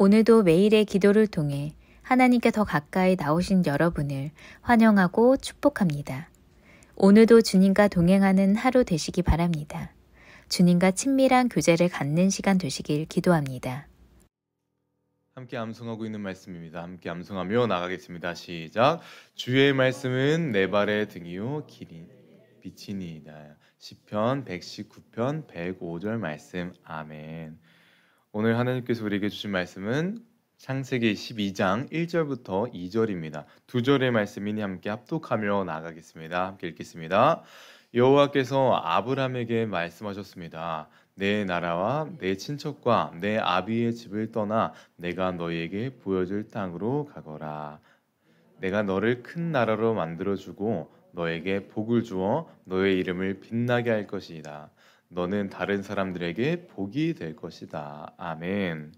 오늘도 매일의 기도를 통해 하나님께 더 가까이 나오신 여러분을 환영하고 축복합니다. 오늘도 주님과 동행하는 하루 되시기 바랍니다. 주님과 친밀한 교제를 갖는 시간 되시길 기도합니다. 함께 암송하고 있는 말씀입니다. 함께 암송하며 나가겠습니다. 시작. 주의 말씀은 내 발의 등이요 빛이니이다. 시편 119편 105절 말씀. 아멘. 오늘 하나님께서 우리에게 주신 말씀은 창세기 12장 1절부터 2절입니다. 두 절의 말씀이니 함께 합독하며 나가겠습니다. 함께 읽겠습니다. 여호와께서 아브라함에게 말씀하셨습니다. 내 나라와 내 친척과 내 아비의 집을 떠나 내가 너희에게 보여줄 땅으로 가거라. 내가 너를 큰 나라로 만들어주고 너에게 복을 주어 너의 이름을 빛나게 할 것이다. 너는 다른 사람들에게 복이 될 것이다. 아멘.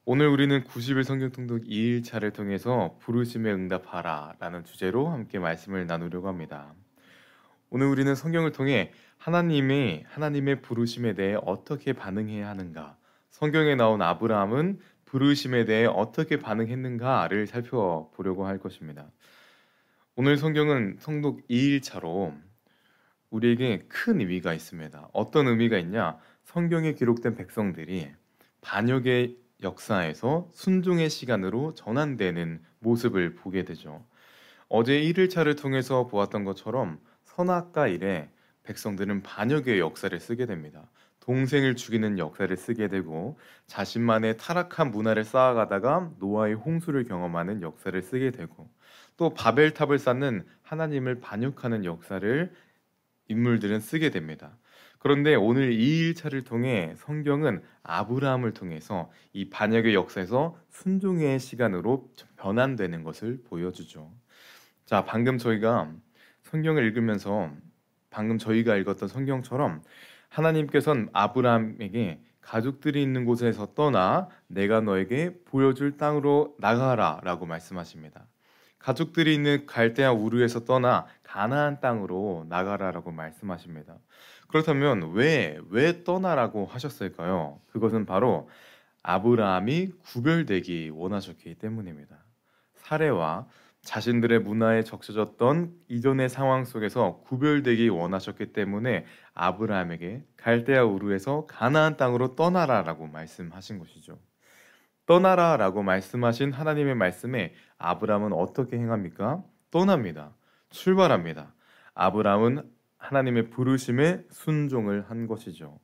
오늘 우리는 90일 성경통독 2일차를 통해서 부르심에 응답하라 라는 주제로 함께 말씀을 나누려고 합니다. 오늘 우리는 성경을 통해 하나님의 부르심에 대해 어떻게 반응해야 하는가, 성경에 나온 아브라함은 부르심에 대해 어떻게 반응했는가를 살펴보려고 할 것입니다. 오늘 성경은 성독 2일차로 우리에게 큰 의미가 있습니다. 어떤 의미가 있냐? 성경에 기록된 백성들이 반역의 역사에서 순종의 시간으로 전환되는 모습을 보게 되죠. 어제 1일차를 통해서 보았던 것처럼 선악과 이래 백성들은 반역의 역사를 쓰게 됩니다. 동생을 죽이는 역사를 쓰게 되고 자신만의 타락한 문화를 쌓아가다가 노아의 홍수를 경험하는 역사를 쓰게 되고 또 바벨탑을 쌓는 하나님을 반역하는 역사를 인물들은 쓰게 됩니다. 그런데 오늘 2일차를 통해 성경은 아브라함을 통해서 이 반역의 역사에서 순종의 시간으로 변환되는 것을 보여주죠. 자, 방금 저희가 성경을 읽으면서 방금 저희가 읽었던 성경처럼 하나님께서는 아브라함에게 가족들이 있는 곳에서 떠나 내가 너에게 보여줄 땅으로 나가라 라고 말씀하십니다. 가족들이 있는 갈대아 우르에서 떠나 가나안 땅으로 나가라라고 말씀하십니다. 그렇다면 왜 떠나라고 하셨을까요? 그것은 바로 아브라함이 구별되기 원하셨기 때문입니다. 사례와 자신들의 문화에 적셔졌던 이전의 상황 속에서 구별되기 원하셨기 때문에 아브라함에게 갈대아 우르에서 가나안 땅으로 떠나라라고 말씀하신 것이죠. 떠나라라고 말씀하신 하나님의 말씀에 아브라함은 어떻게 행합니까? 떠납니다. 출발합니다. 아브라함은 하나님의 부르심에 순종을 한 것이죠.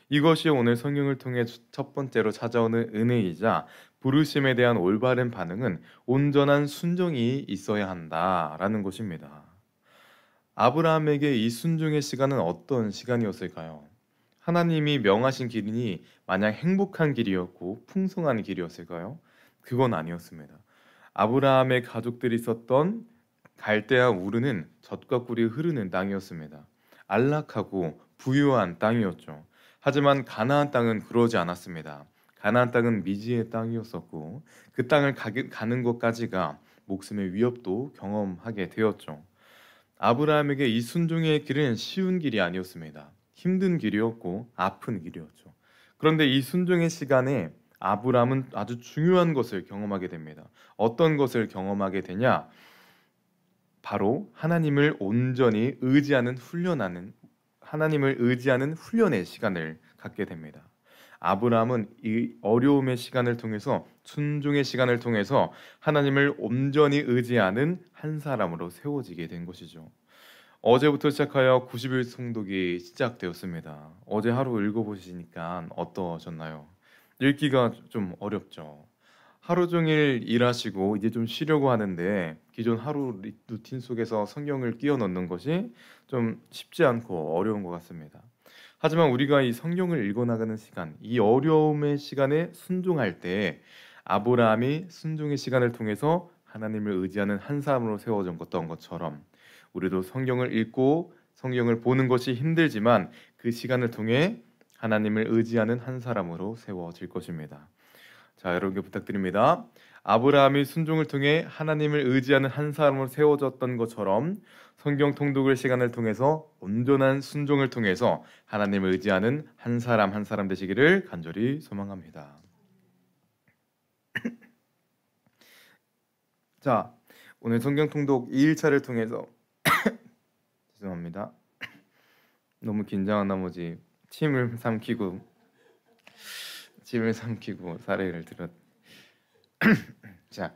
이것이 오늘 성경을 통해 첫 번째로 찾아오는 은혜이자 부르심에 대한 올바른 반응은 온전한 순종이 있어야 한다라는 것입니다. 아브라함에게 이 순종의 시간은 어떤 시간이었을까요? 하나님이 명하신 길이니 마냥 행복한 길이었고 풍성한 길이었을까요? 그건 아니었습니다. 아브라함의 가족들이 있었던 갈대아 우르는 젖과 꿀이 흐르는 땅이었습니다. 안락하고 부유한 땅이었죠. 하지만 가나안 땅은 그러지 않았습니다. 가나안 땅은 미지의 땅이었었고 그 땅을 가는 것까지가 목숨의 위협도 경험하게 되었죠. 아브라함에게 이 순종의 길은 쉬운 길이 아니었습니다. 힘든 길이었고 아픈 길이었죠. 그런데 이 순종의 시간에 아브라함은 아주 중요한 것을 경험하게 됩니다. 어떤 것을 경험하게 되냐? 바로 하나님을 온전히 의지하는 훈련의 시간을 갖게 됩니다. 아브라함은 이 어려움의 시간을 통해서 순종의 시간을 통해서 하나님을 온전히 의지하는 한 사람으로 세워지게 된 것이죠. 어제부터 시작하여 90일 성독이 시작되었습니다. 어제 하루 읽어보시니까 어떠셨나요? 읽기가 좀 어렵죠. 하루 종일 일하시고 이제 좀 쉬려고 하는데 기존 하루 루틴 속에서 성경을 끼워 넣는 것이 좀 쉽지 않고 어려운 것 같습니다. 하지만 우리가 이 성경을 읽어나가는 시간, 이 어려움의 시간에 순종할 때 아브라함이 순종의 시간을 통해서 하나님을 의지하는 한 사람으로 세워졌던 것처럼 우리도 성경을 읽고 성경을 보는 것이 힘들지만 그 시간을 통해 하나님을 의지하는 한 사람으로 세워질 것입니다. 자, 여러분께 부탁드립니다. 아브라함이 순종을 통해 하나님을 의지하는 한 사람으로 세워졌던 것처럼 성경 통독의 시간을 통해서 온전한 순종을 통해서 하나님을 의지하는 한 사람 한 사람 되시기를 간절히 소망합니다. 자, 오늘 성경 통독 2일차를 통해서 죄송합니다. 너무 긴장한 나머지 침을 삼키고 사례를 들었. 자,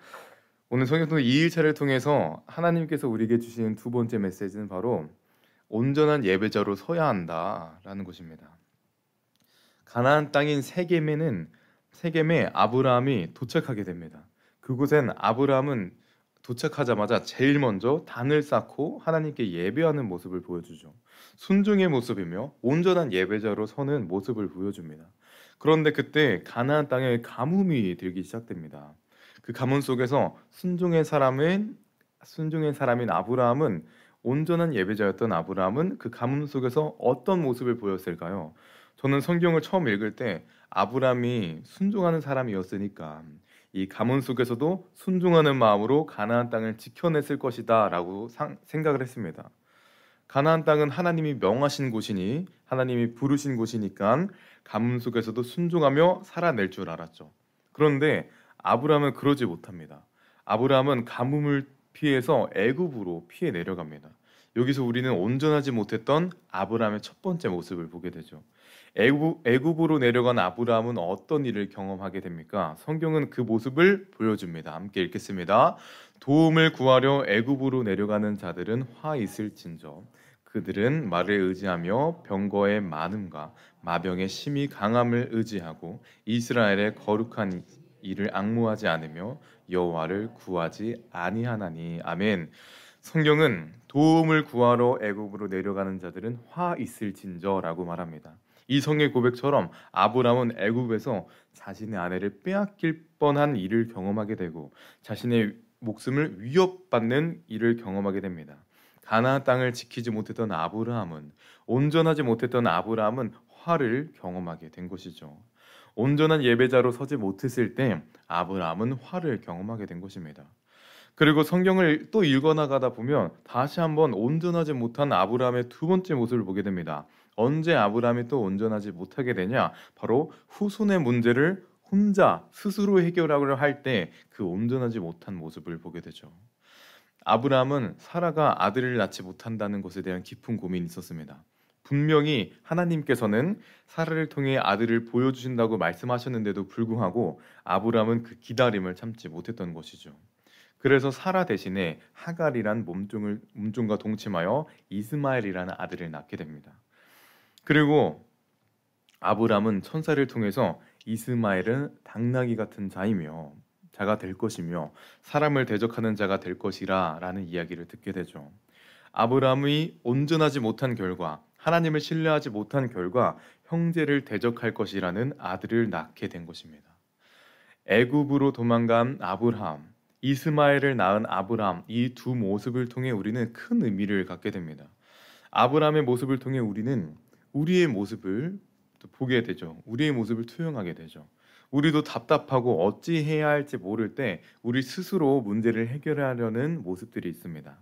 오늘 성경 통독 2일차를 통해서 하나님께서 우리에게 주신 두 번째 메시지는 바로 온전한 예배자로 서야 한다라는 것입니다. 가나안 땅인 세겜에 아브라함이 도착하게 됩니다. 그곳엔 아브라함은 도착하자마자 제일 먼저 단을 쌓고 하나님께 예배하는 모습을 보여주죠. 순종의 모습이며 온전한 예배자로 서는 모습을 보여줍니다. 그런데 그때 가나안 땅에 가뭄이 들기 시작됩니다. 그 가뭄 속에서 순종의 사람인 아브라함은 온전한 예배자였던 아브라함은 그 가뭄 속에서 어떤 모습을 보였을까요? 저는 성경을 처음 읽을 때 아브라함이 순종하는 사람이었으니까 이 가뭄 속에서도 순종하는 마음으로 가나안 땅을 지켜냈을 것이다 라고 생각을 했습니다. 가나안 땅은 하나님이 명하신 곳이니 하나님이 부르신 곳이니까 가뭄 속에서도 순종하며 살아낼 줄 알았죠. 그런데 아브라함은 그러지 못합니다. 아브라함은 가뭄을 피해서 애굽으로 피해 내려갑니다. 여기서 우리는 온전하지 못했던 아브라함의 첫 번째 모습을 보게 되죠. 애굽으로 내려간 아브라함은 어떤 일을 경험하게 됩니까? 성경은 그 모습을 보여줍니다. 함께 읽겠습니다. 도움을 구하려 애굽으로 내려가는 자들은 화 있을진저 그들은 말을 의지하며 병거의 많음과 마병의 심히 강함을 의지하고 이스라엘의 거룩한 일을 앙무하지 않으며 여호와를 구하지 아니하나니. 아멘. 성경은 도움을 구하러 애굽으로 내려가는 자들은 화 있을진저라고 말합니다. 이 성의 고백처럼 아브라함은 애굽에서 자신의 아내를 빼앗길 뻔한 일을 경험하게 되고 자신의 목숨을 위협받는 일을 경험하게 됩니다. 가나안 땅을 지키지 못했던 아브라함은 온전하지 못했던 아브라함은 화를 경험하게 된 것이죠. 온전한 예배자로 서지 못했을 때 아브라함은 화를 경험하게 된 것입니다. 그리고 성경을 또 읽어나가다 보면 다시 한번 온전하지 못한 아브라함의 두 번째 모습을 보게 됩니다. 언제 아브라함이 또 온전하지 못하게 되냐? 바로 후손의 문제를 혼자 스스로 해결하려 할 때 그 온전하지 못한 모습을 보게 되죠. 아브라함은 사라가 아들을 낳지 못한다는 것에 대한 깊은 고민이 있었습니다. 분명히 하나님께서는 사라를 통해 아들을 보여주신다고 말씀하셨는데도 불구하고 아브라함은 그 기다림을 참지 못했던 것이죠. 그래서 사라 대신에 하갈이란 몸종과 동침하여 이스마엘이라는 아들을 낳게 됩니다. 그리고 아브라함은 천사를 통해서 이스마엘은 당나귀 같은 자가 될 것이며 사람을 대적하는 자가 될 것이라 라는 이야기를 듣게 되죠. 아브라함이 온전하지 못한 결과, 하나님을 신뢰하지 못한 결과 형제를 대적할 것이라는 아들을 낳게 된 것입니다. 애굽으로 도망간 아브라함, 이스마엘을 낳은 아브라함, 이 두 모습을 통해 우리는 큰 의미를 갖게 됩니다. 아브라함의 모습을 통해 우리는 우리의 모습을 보게 되죠. 우리의 모습을 투영하게 되죠. 우리도 답답하고 어찌 해야 할지 모를 때 우리 스스로 문제를 해결하려는 모습들이 있습니다.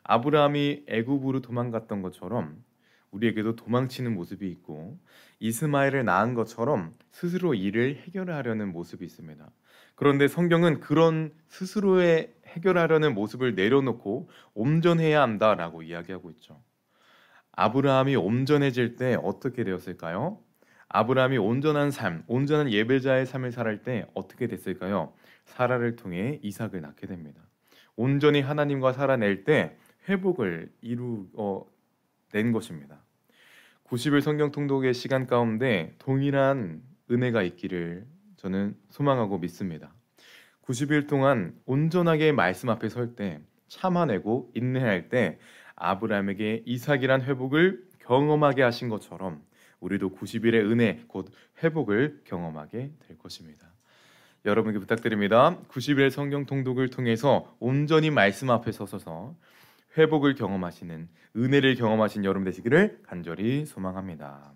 아브라함이 애굽으로 도망갔던 것처럼 우리에게도 도망치는 모습이 있고 이스마엘을 낳은 것처럼 스스로 일을 해결하려는 모습이 있습니다. 그런데 성경은 그런 스스로의 해결하려는 모습을 내려놓고 온전해야 한다라고 이야기하고 있죠. 아브라함이 온전해질 때 어떻게 되었을까요? 아브라함이 온전한 삶, 온전한 예배자의 삶을 살할 때 어떻게 됐을까요? 사라를 통해 이삭을 낳게 됩니다. 온전히 하나님과 살아낼 때 회복을 이루어낸 것입니다. 90일 성경 통독의 시간 가운데 동일한 은혜가 있기를 저는 소망하고 믿습니다. 90일 동안 온전하게 말씀 앞에 설 때, 참아내고 인내할 때 아브라함에게 이삭이란 회복을 경험하게 하신 것처럼 우리도 90일의 은혜, 곧 회복을 경험하게 될 것입니다. 여러분께 부탁드립니다. 90일 성경 통독을 통해서 온전히 말씀 앞에 서서 회복을 경험하시는, 은혜를 경험하신 여러분 되시기를 간절히 소망합니다.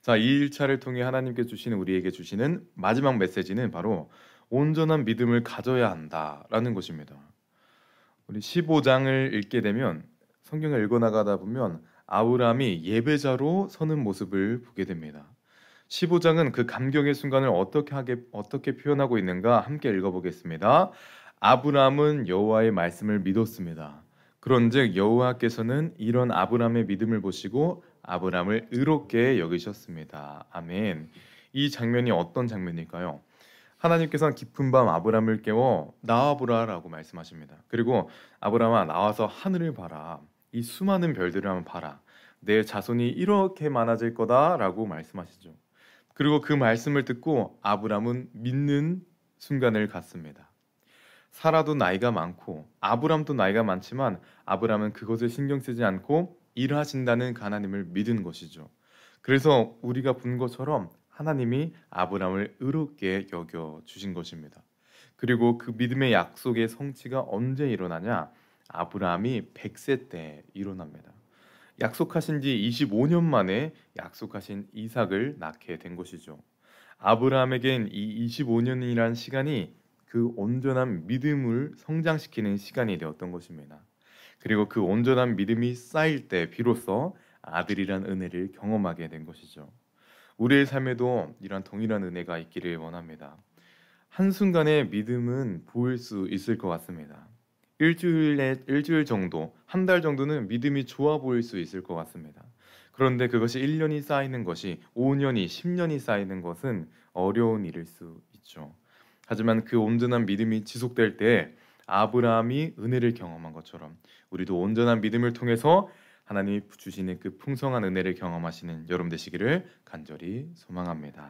자, 이 1차를 통해 하나님께 주시는, 우리에게 주시는 마지막 메시지는 바로 온전한 믿음을 가져야 한다라는 것입니다. 우리 15장을 읽게 되면, 성경을 읽어나가다 보면 아브라함이 예배자로 서는 모습을 보게 됩니다. 15장은 그 감격의 순간을 어떻게 표현하고 있는가 함께 읽어보겠습니다. 아브라함은 여호와의 말씀을 믿었습니다. 그런즉 여호와께서는 이런 아브라함의 믿음을 보시고 아브라함을 의롭게 여기셨습니다. 아멘. 이 장면이 어떤 장면일까요? 하나님께서는 깊은 밤 아브라함을 깨워 나와보라라고 말씀하십니다. 그리고 아브라함아 나와서 하늘을 봐라. 이 수많은 별들을 한번 봐라. 내 자손이 이렇게 많아질 거다라고 말씀하시죠. 그리고 그 말씀을 듣고 아브라함은 믿는 순간을 갖습니다. 사라도 나이가 많고 아브람도 나이가 많지만 아브람은 그것을 신경 쓰지 않고 일하신다는 하나님을 믿은 것이죠. 그래서 우리가 본 것처럼 하나님이 아브람을 의롭게 여겨 주신 것입니다. 그리고 그 믿음의 약속의 성취가 언제 일어나냐? 아브람이 100세 때 일어납니다. 약속하신 지 25년 만에 약속하신 이삭을 낳게 된 것이죠. 아브람에겐 이 25년이라는 시간이 그 온전한 믿음을 성장시키는 시간이 되었던 것입니다. 그리고 그 온전한 믿음이 쌓일 때 비로소 아들이란 은혜를 경험하게 된 것이죠. 우리의 삶에도 이런 동일한 은혜가 있기를 원합니다. 한순간에 믿음은 보일 수 있을 것 같습니다. 일주일 정도, 한 달 정도는 믿음이 좋아 보일 수 있을 것 같습니다. 그런데 그것이 1년이 쌓이는 것이 5년이 10년이 쌓이는 것은 어려운 일일 수 있죠. 하지만 그 온전한 믿음이 지속될 때 아브라함이 은혜를 경험한 것처럼 우리도 온전한 믿음을 통해서 하나님이 주시는 그 풍성한 은혜를 경험하시는 여러분 되시기를 간절히 소망합니다.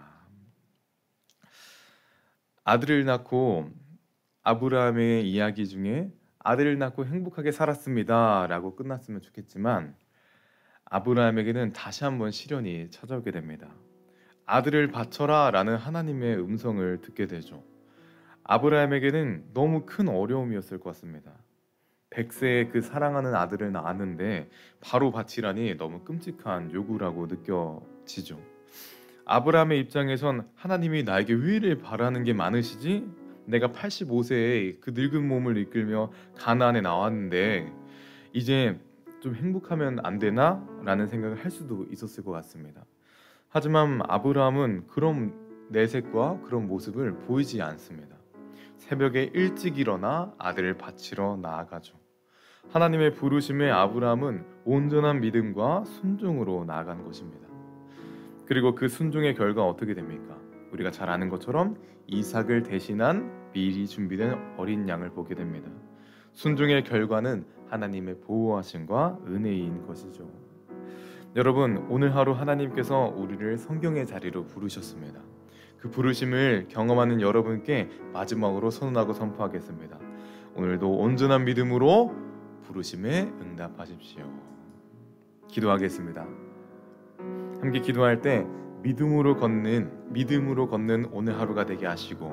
아들을 낳고 아브라함의 이야기 중에 아들을 낳고 행복하게 살았습니다 라고 끝났으면 좋겠지만 아브라함에게는 다시 한번 시련이 찾아오게 됩니다. 아들을 바쳐라 라는 하나님의 음성을 듣게 되죠. 아브라함에게는 너무 큰 어려움이었을 것 같습니다. 100세의 그 사랑하는 아들을 낳았는데 바로 바치라니 너무 끔찍한 요구라고 느껴지죠. 아브라함의 입장에선 하나님이 나에게 왜 이를 바라는 게 많으시지? 내가 85세에 그 늙은 몸을 이끌며 가나안에 나왔는데 이제 좀 행복하면 안 되나? 라는 생각을 할 수도 있었을 것 같습니다. 하지만 아브라함은 그런 내색과 그런 모습을 보이지 않습니다. 새벽에 일찍 일어나 아들을 바치러 나아가죠. 하나님의 부르심에 아브라함은 온전한 믿음과 순종으로 나아간 것입니다. 그리고 그 순종의 결과 어떻게 됩니까? 우리가 잘 아는 것처럼 이삭을 대신한 미리 준비된 어린 양을 보게 됩니다. 순종의 결과는 하나님의 보호하심과 은혜인 것이죠. 여러분, 오늘 하루 하나님께서 우리를 성경의 자리로 부르셨습니다. 그 부르심을 경험하는 여러분께 마지막으로 선언하고 선포하겠습니다. 오늘도 온전한 믿음으로 부르심에 응답하십시오. 기도하겠습니다. 함께 기도할 때 믿음으로 걷는 오늘 하루가 되게 하시고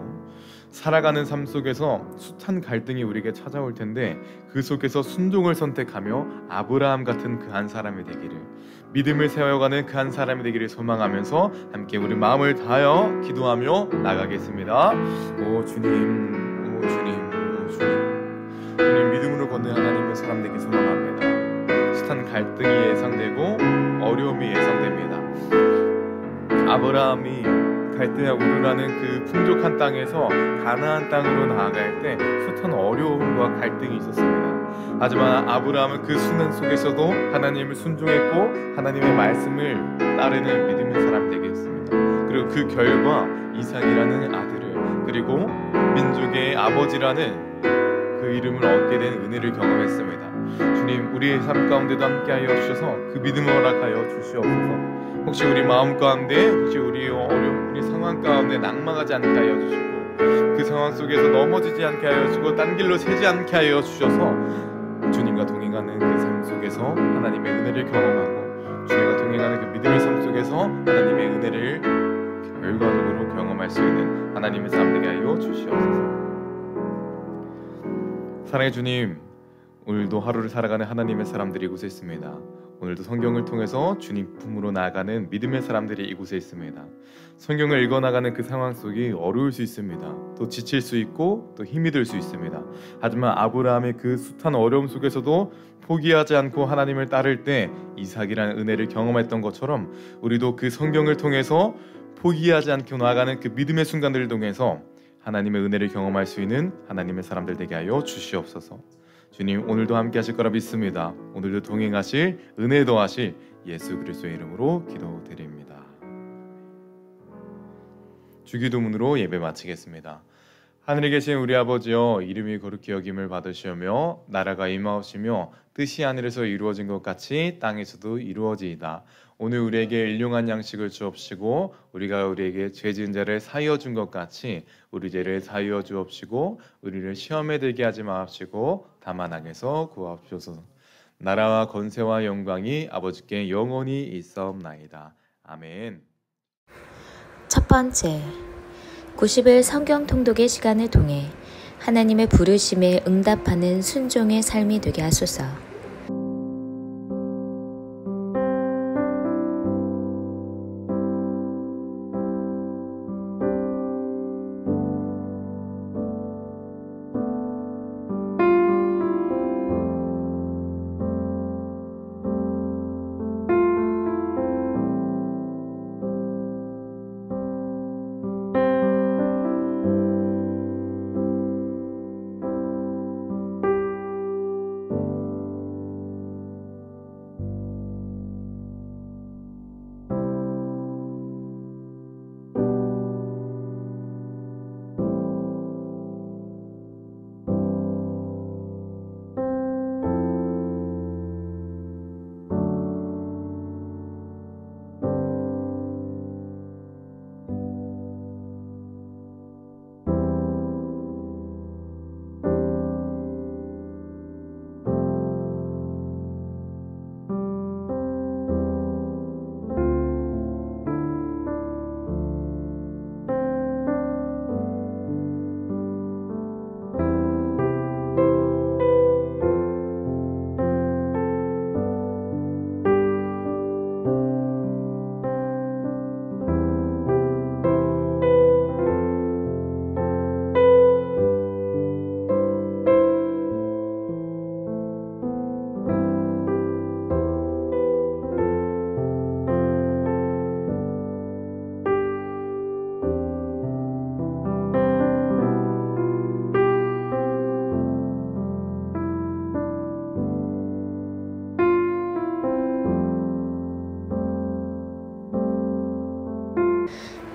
살아가는 삶 속에서 숱한 갈등이 우리에게 찾아올 텐데 그 속에서 순종을 선택하며 아브라함 같은 그 한 사람이 되기를 믿음을 세워가는 그 한 사람이 되기를 소망하면서 함께 우리 마음을 다하여 기도하며 나가겠습니다. 오 주님, 오 주님, 오 주님, 주님 믿음으로 걷는 하나님의 사람 되기 소망합니다. 숱한 갈등이 예상되고 어려움이 예상됩니다. 아브라함이 갈대아 우르라는 그 풍족한 땅에서 가나안 땅으로 나아갈 때 숱한 어려움과 갈등이 있었습니다. 하지만 아브라함은 그 순환 속에서도 하나님을 순종했고 하나님의 말씀을 따르는 믿음의 사람 되겠습니다. 그리고 그 결과 이삭이라는 아들을 그리고 민족의 아버지라는 그 이름을 얻게 된 은혜를 경험했습니다. 주님, 우리의 삶 가운데도 함께하여 주셔서 그 믿음을 허락하여 주시옵소서. 혹시 우리 마음 가운데 혹시 우리 어려운 우리 상황 가운데 낙망하지 않게 하여 주시고 그 상황 속에서 넘어지지 않게 하여 주시고 딴 길로 새지 않게 하여 주셔서 주님과 동행하는 그 삶 속에서 하나님의 은혜를 경험하고 주님과 동행하는 그 믿음의 삶 속에서 하나님의 은혜를 결과적으로 경험할 수 있는 하나님의 삶 되게 하여 주시옵소서. 사랑의 주님, 오늘도 하루를 살아가는 하나님의 사람들이 이곳에 있습니다. 오늘도 성경을 통해서 주님 품으로 나아가는 믿음의 사람들이 이곳에 있습니다. 성경을 읽어나가는 그 상황 속이 어려울 수 있습니다. 또 지칠 수 있고 또 힘이 들 수 있습니다. 하지만 아브라함의 그 숱한 어려움 속에서도 포기하지 않고 하나님을 따를 때 이삭이라는 은혜를 경험했던 것처럼 우리도 그 성경을 통해서 포기하지 않고 나아가는 그 믿음의 순간들을 통해서 하나님의 은혜를 경험할 수 있는 하나님의 사람들 되게 하여 주시옵소서. 주님, 오늘도 함께 하실 거라 믿습니다. 오늘도 동행하실, 은혜 더하실 예수 그리스도의 이름으로 기도드립니다. 주기도문으로 예배 마치겠습니다. 하늘에 계신 우리 아버지여, 이름이 거룩히 여김을 받으시오며 나라가 임하옵시며 뜻이 하늘에서 이루어진 것 같이 땅에서도 이루어지이다. 오늘 우리에게 일용할 양식을 주옵시고 우리가 우리에게 죄 지은 자를 사하여 준 것 같이 우리 죄를 사하여 주옵시고 우리를 시험에 들게 하지 마옵시고 다만 악에서 구하옵소서. 나라와 권세와 영광이 아버지께 영원히 있사옵나이다. 아멘. 첫 번째, 90일 성경 통독의 시간을 통해 하나님의 부르심에 응답하는 순종의 삶이 되게 하소서.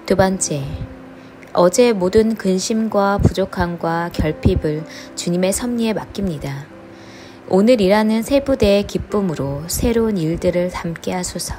두 번째, 어제의 모든 근심과 부족함과 결핍을 주님의 섭리에 맡깁니다. 오늘 일하는 새 부대의 기쁨으로 새로운 일들을 담게 하소서.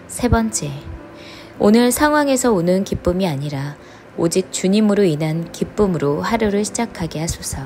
세 번째, 오늘 상황에서 오는 기쁨이 아니라 오직 주님으로 인한 기쁨으로 하루를 시작하게 하소서.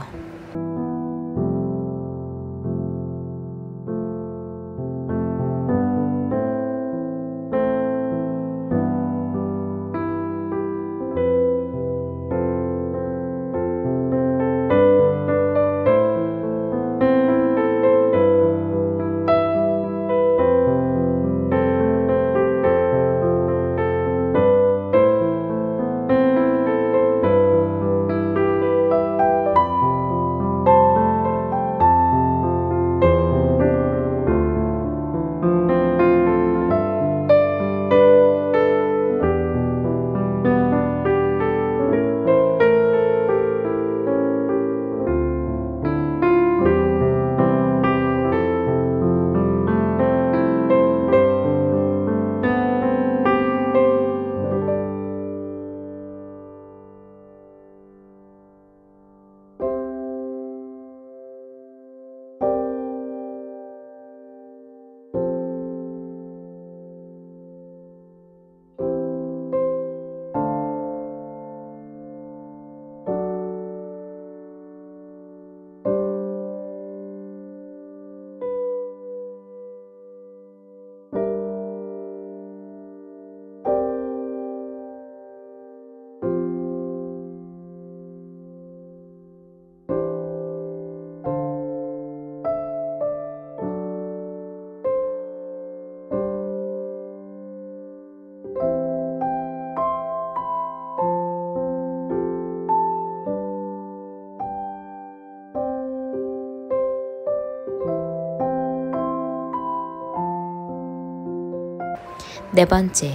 네 번째,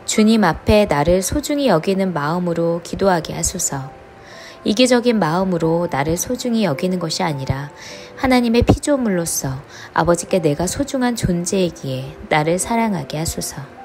주님 앞에 나를 소중히 여기는 마음으로 기도하게 하소서. 이기적인 마음으로 나를 소중히 여기는 것이 아니라 하나님의 피조물로서 아버지께 내가 소중한 존재이기에 나를 사랑하게 하소서.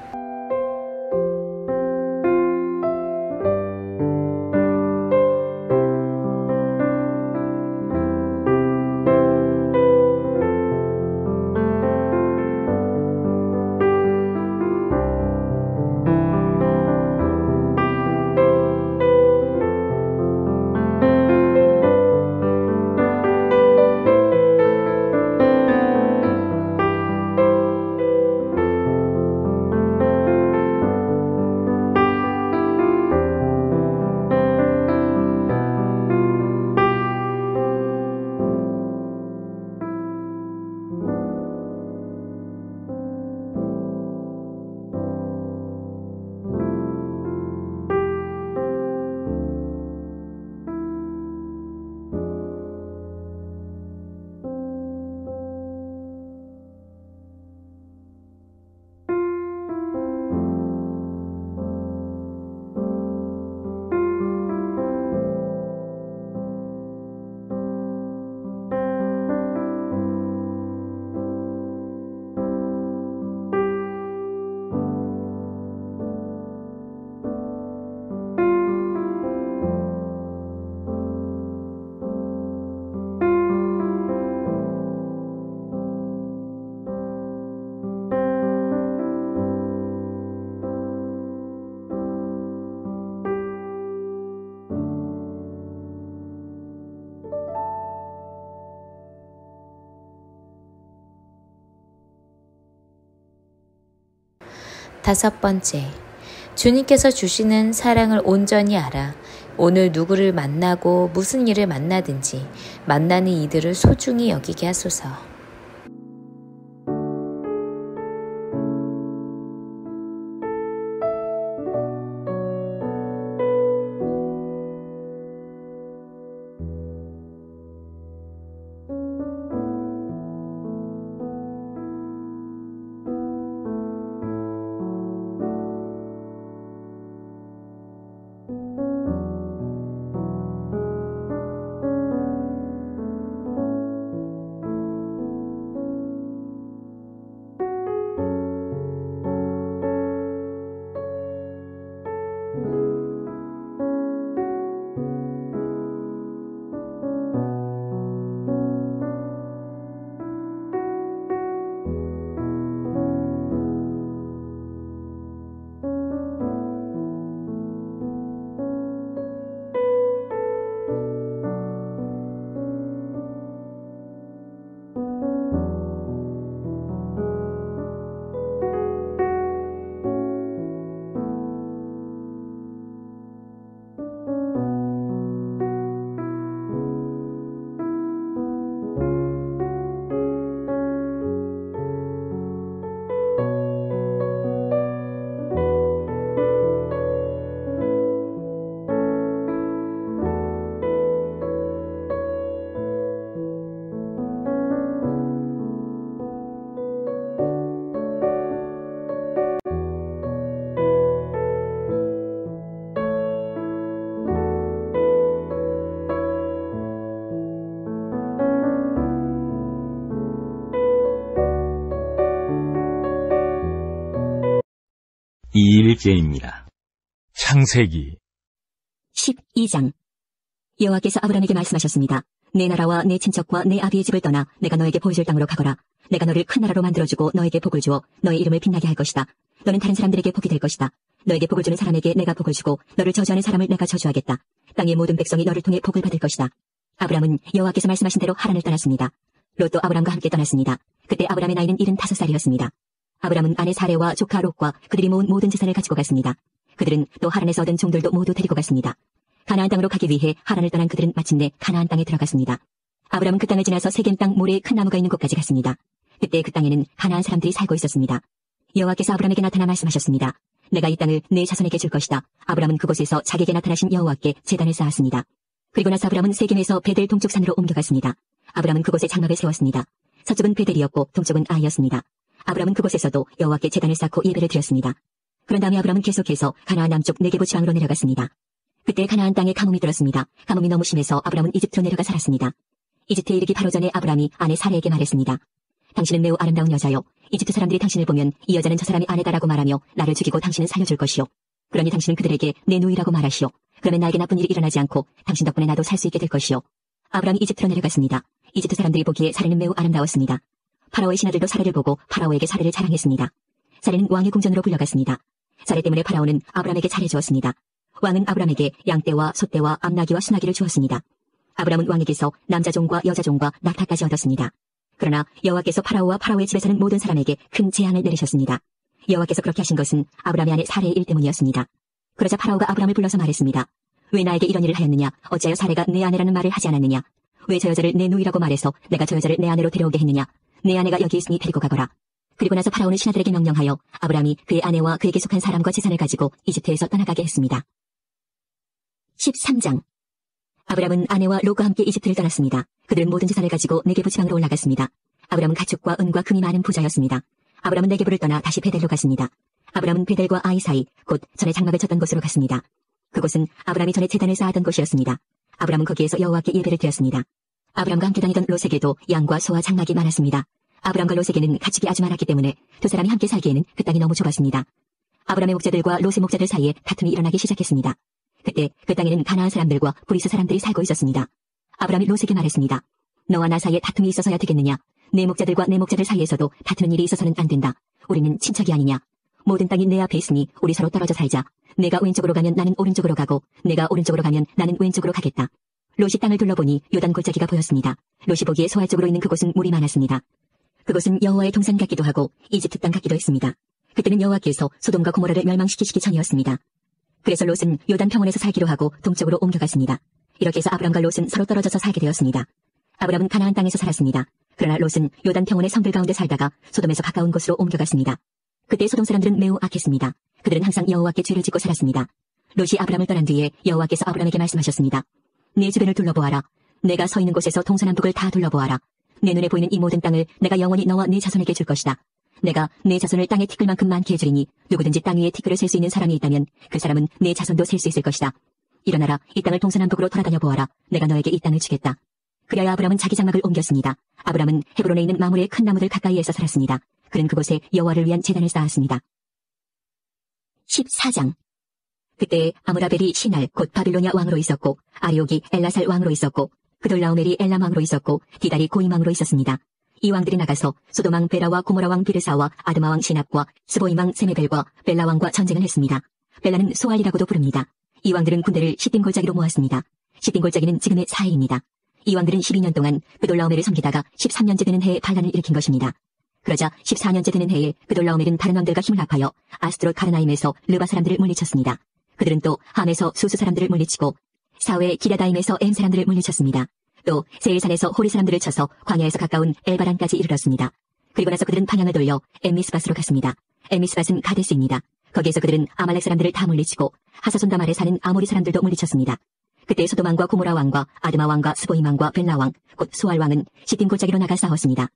다섯 번째, 주님께서 주시는 사랑을 온전히 알아 오늘 누구를 만나고 무슨 일을 만나든지 만나는 이들을 소중히 여기게 하소서. 이일째입니다. 창세기 12장. 여호와께서 아브라함에게 말씀하셨습니다. 내 나라와 내 친척과 내 아비의 집을 떠나 내가 너에게 보여줄 땅으로 가거라. 내가 너를 큰 나라로 만들어주고 너에게 복을 주어 너의 이름을 빛나게 할 것이다. 너는 다른 사람들에게 복이 될 것이다. 너에게 복을 주는 사람에게 내가 복을 주고 너를 저주하는 사람을 내가 저주하겠다. 땅의 모든 백성이 너를 통해 복을 받을 것이다. 아브라함은 여호와께서 말씀하신 대로 하란을 떠났습니다. 롯도 아브라함과 함께 떠났습니다. 그때 아브라함의 나이는 75살이었습니다. 아브라함은 아내 사레와 조카 롯과 그들이 모은 모든 재산을 가지고 갔습니다. 그들은 또 하란에서 얻은 종들도 모두 데리고 갔습니다. 가나안 땅으로 가기 위해 하란을 떠난 그들은 마침내 가나안 땅에 들어갔습니다. 아브라함은 그 땅을 지나서 세겜 땅 모래에 큰 나무가 있는 곳까지 갔습니다. 그때 그 땅에는 가나안 사람들이 살고 있었습니다. 여호와께서 아브라함에게 나타나 말씀하셨습니다. 내가 이 땅을 내 자손에게 줄 것이다. 아브라함은 그곳에서 자기에게 나타나신 여호와께 제단을 쌓았습니다. 그리고 나서 아브라함은 세겜에서 베델 동쪽 산으로 옮겨갔습니다. 아브라함은 그곳에 장막을 세웠습니다. 서쪽은 베델이었고 동쪽은 아이였습니다. 아브람은 그곳에서도 여호와께 제단을 쌓고 예배를 드렸습니다. 그런 다음에 아브람은 계속해서 가나안 남쪽 네게부 지방으로 내려갔습니다. 그때 가나안 땅에 가뭄이 들었습니다. 가뭄이 너무 심해서 아브람은 이집트로 내려가 살았습니다. 이집트에 이르기 바로 전에 아브람이 아내 사레에게 말했습니다. 당신은 매우 아름다운 여자요. 이집트 사람들이 당신을 보면 이 여자는 저 사람이 아내다라고 말하며 나를 죽이고 당신은 살려줄 것이요. 그러니 당신은 그들에게 내 누이라고 말하시오. 그러면 나에게 나쁜 일이 일어나지 않고 당신 덕분에 나도 살 수 있게 될 것이요. 아브람이 이집트로 내려갔습니다. 이집트 사람들이 보기에 사레는 매우 아름다웠습니다. 파라오의 신하들도 사레를 보고 파라오에게 사레를 자랑했습니다. 사레는 왕의 궁전으로 불려갔습니다. 사레 때문에 파라오는 아브람에게 잘해 주었습니다. 왕은 아브람에게 양떼와 소떼와 암나귀와 수나귀를 주었습니다. 아브람은 왕에게서 남자종과 여자종과 낙타까지 얻었습니다. 그러나 여호와께서 파라오와 파라오의 집에 사는 모든 사람에게 큰 재앙을 내리셨습니다. 여호와께서 그렇게 하신 것은 아브람의 아내 사레의 일 때문이었습니다. 그러자 파라오가 아브람을 불러서 말했습니다. 왜 나에게 이런 일을 하였느냐? 어찌하여 사레가 내 아내라는 말을 하지 않았느냐? 왜 저 여자를 내 누이라고 말해서 내가 저 여자를 내 아내로 데려오게 했느냐? 내 아내가 여기 있으니 데리고 가거라. 그리고 나서 파라오는 신하들에게 명령하여 아브람이 그의 아내와 그에게 속한 사람과 재산을 가지고 이집트에서 떠나가게 했습니다. 13장. 아브람은 아내와 롯과 함께 이집트를 떠났습니다. 그들은 모든 재산을 가지고 네게부 지방으로 올라갔습니다. 아브람은 가축과 은과 금이 많은 부자였습니다. 아브람은 네게부를 떠나 다시 베델로 갔습니다. 아브람은 베델과 아이 사이, 곧 전에 장막을 쳤던 곳으로 갔습니다. 그곳은 아브람이 전에 제단을 쌓았던 곳이었습니다. 아브람은 거기에서 여호와께 예배를 드렸습니다. 아브람과 함께 다니던 롯에게도 양과 소와 장막이 많았습니다. 아브람과 롯에게는 가축이 아주 많았기 때문에 두 사람이 함께 살기에는 그 땅이 너무 좁았습니다. 아브람의 목자들과 롯의 목자들 사이에 다툼이 일어나기 시작했습니다. 그때 그 땅에는 가나안 사람들과 브리스 사람들이 살고 있었습니다. 아브람이 롯에게 말했습니다. 너와 나 사이에 다툼이 있어서야 되겠느냐? 내 목자들과 내 목자들 사이에서도 다투는 일이 있어서는 안 된다. 우리는 친척이 아니냐? 모든 땅이 내 앞에 있으니 우리 서로 떨어져 살자. 내가 왼쪽으로 가면 나는 오른쪽으로 가고 내가 오른쪽으로 가면 나는 왼쪽으로 가겠다. 롯이 땅을 둘러보니 요단 골짜기가 보였습니다. 롯이 보기에 소알 쪽으로 있는 그곳은 물이 많았습니다. 그곳은 여호와의 동산 같기도 하고 이집트 땅 같기도 했습니다. 그때는 여호와께서 소돔과 고모라를 멸망시키시기 전이었습니다. 그래서 롯은 요단 평원에서 살기로 하고 동쪽으로 옮겨갔습니다. 이렇게 해서 아브람과 롯은 서로 떨어져서 살게 되었습니다. 아브람은 가나안 땅에서 살았습니다. 그러나 롯은 요단 평원의 성들 가운데 살다가 소돔에서 가까운 곳으로 옮겨갔습니다. 그때 소돔 사람들은 매우 악했습니다. 그들은 항상 여호와께 죄를 짓고 살았습니다. 롯이 아브람을 떠난 뒤에 여호와께서 아브람에게 말씀하셨습니다. 내 주변을 둘러보아라. 내가 서 있는 곳에서 동서남북을 다 둘러보아라. 내 눈에 보이는 이 모든 땅을 내가 영원히 너와 네 자손에게 줄 것이다. 내가 내 자손을 땅에 티끌만큼 많게 해주리니 누구든지 땅 위에 티끌을 셀 수 있는 사람이 있다면 그 사람은 내 자손도 셀 수 있을 것이다. 일어나라. 이 땅을 동서남북으로 돌아다녀 보아라. 내가 너에게 이 땅을 주겠다. 그리하여 아브람은 자기 장막을 옮겼습니다. 아브람은 헤브론에 있는 마물의 큰 나무들 가까이에서 살았습니다. 그는 그곳에 여호와를 위한 제단을 쌓았습니다. 14장. 그때 아므라벨이 시날 곧 바빌로니아 왕으로 있었고 아리옥이 엘라살 왕으로 있었고 그돌라오멜이 엘람 왕으로 있었고 디달이 고임 왕으로 있었습니다. 이 왕들이 나가서 소돔 왕 베라와 고모라 왕 비르사와 아드마 왕 시납과 스보임 왕 세메벨과 벨라 왕과 전쟁을 했습니다. 벨라는 소알이라고도 부릅니다. 이 왕들은 군대를 시딤 골짜기로 모았습니다. 시딤 골짜기는 지금의 사해입니다. 이 왕들은 12년 동안 그돌라오멜을 섬기다가 13년째 되는 해에 반란을 일으킨 것입니다. 그러자 14년째 되는 해에 그돌라오멜은 다른 왕들과 힘을 합하여 아스트롯 가르나임에서 르바 사람들을 물리쳤습니다. 그들은 또 함에서 수스 사람들을 물리치고 사웨 기라다임에서 엠 사람들을 물리쳤습니다. 또 세일산에서 호리 사람들을 쳐서 광야에서 가까운 엘바란까지 이르렀습니다. 그리고 나서 그들은 방향을 돌려 엠미스밧으로 갔습니다. 엠미스밧은 가데스입니다. 거기에서 그들은 아말렉 사람들을 다 물리치고 하사손다말에 사는 아모리 사람들도 물리쳤습니다. 그때 소돔 왕과 고모라 왕과 아드마 왕과 스보임 왕과 벨라 왕, 곧 수알 왕은 시딤 골짜기로 나가 싸웠습니다.